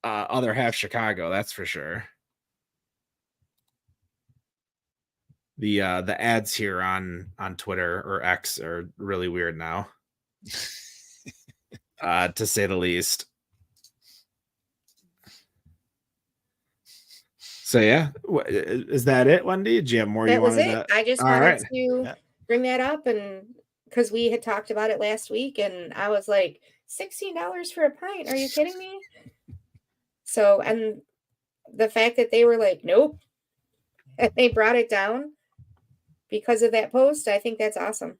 Other Half Chicago. That's for sure. The ads here on Twitter or X are really weird now, to say the least. So yeah, is that it, Wendy? Did you have more? That was it. I just wanted to bring that up, and because we had talked about it last week, and I was like, $16 for a pint? Are you kidding me? So, and the fact that they were like, nope, and they brought it down because of that post, I think that's awesome.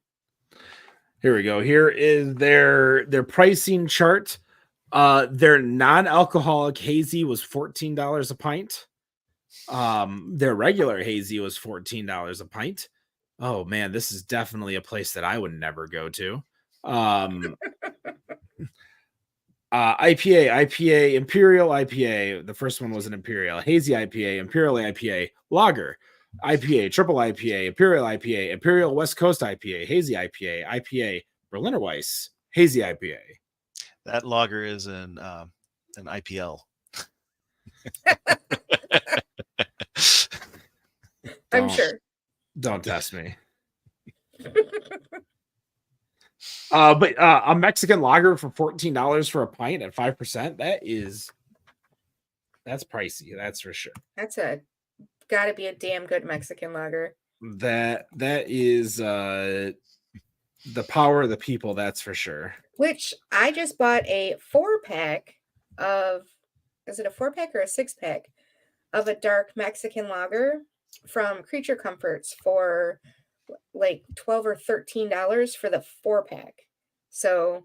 Here we go. Here is their pricing chart. Their non-alcoholic hazy was $14 a pint. Their regular hazy was $14 a pint. Oh man, this is definitely a place that I would never go to. IPA, Imperial IPA. The first one was an Imperial, hazy IPA, Imperial IPA, lager, IPA, triple IPA, Imperial West Coast IPA, hazy IPA, Berliner Weiss, hazy IPA. That lager is an IPL. I'm sure. Don't test me. But a Mexican lager for $14 for a pint at 5%, that's pricey. That's for sure. That's gotta be a damn good Mexican lager. That is the power of the people, that's for sure. Which I just bought a 4-pack of, is it a 4-pack or a 6-pack of a dark Mexican lager from Creature Comforts for like $12 or $13 for the 4-pack. So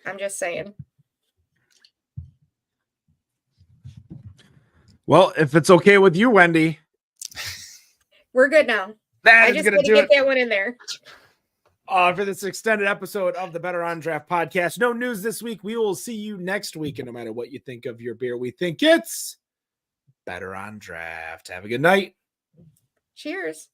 I'm just saying. Well, if it's okay with you, Wendy, We're good now. that I is just going had to to do get it that one in there. for this extended episode of the Better on Draft podcast. No news this week. We will see you next week. And no matter what you think of your beer, we think it's Better on Draft. Have a good night. Cheers.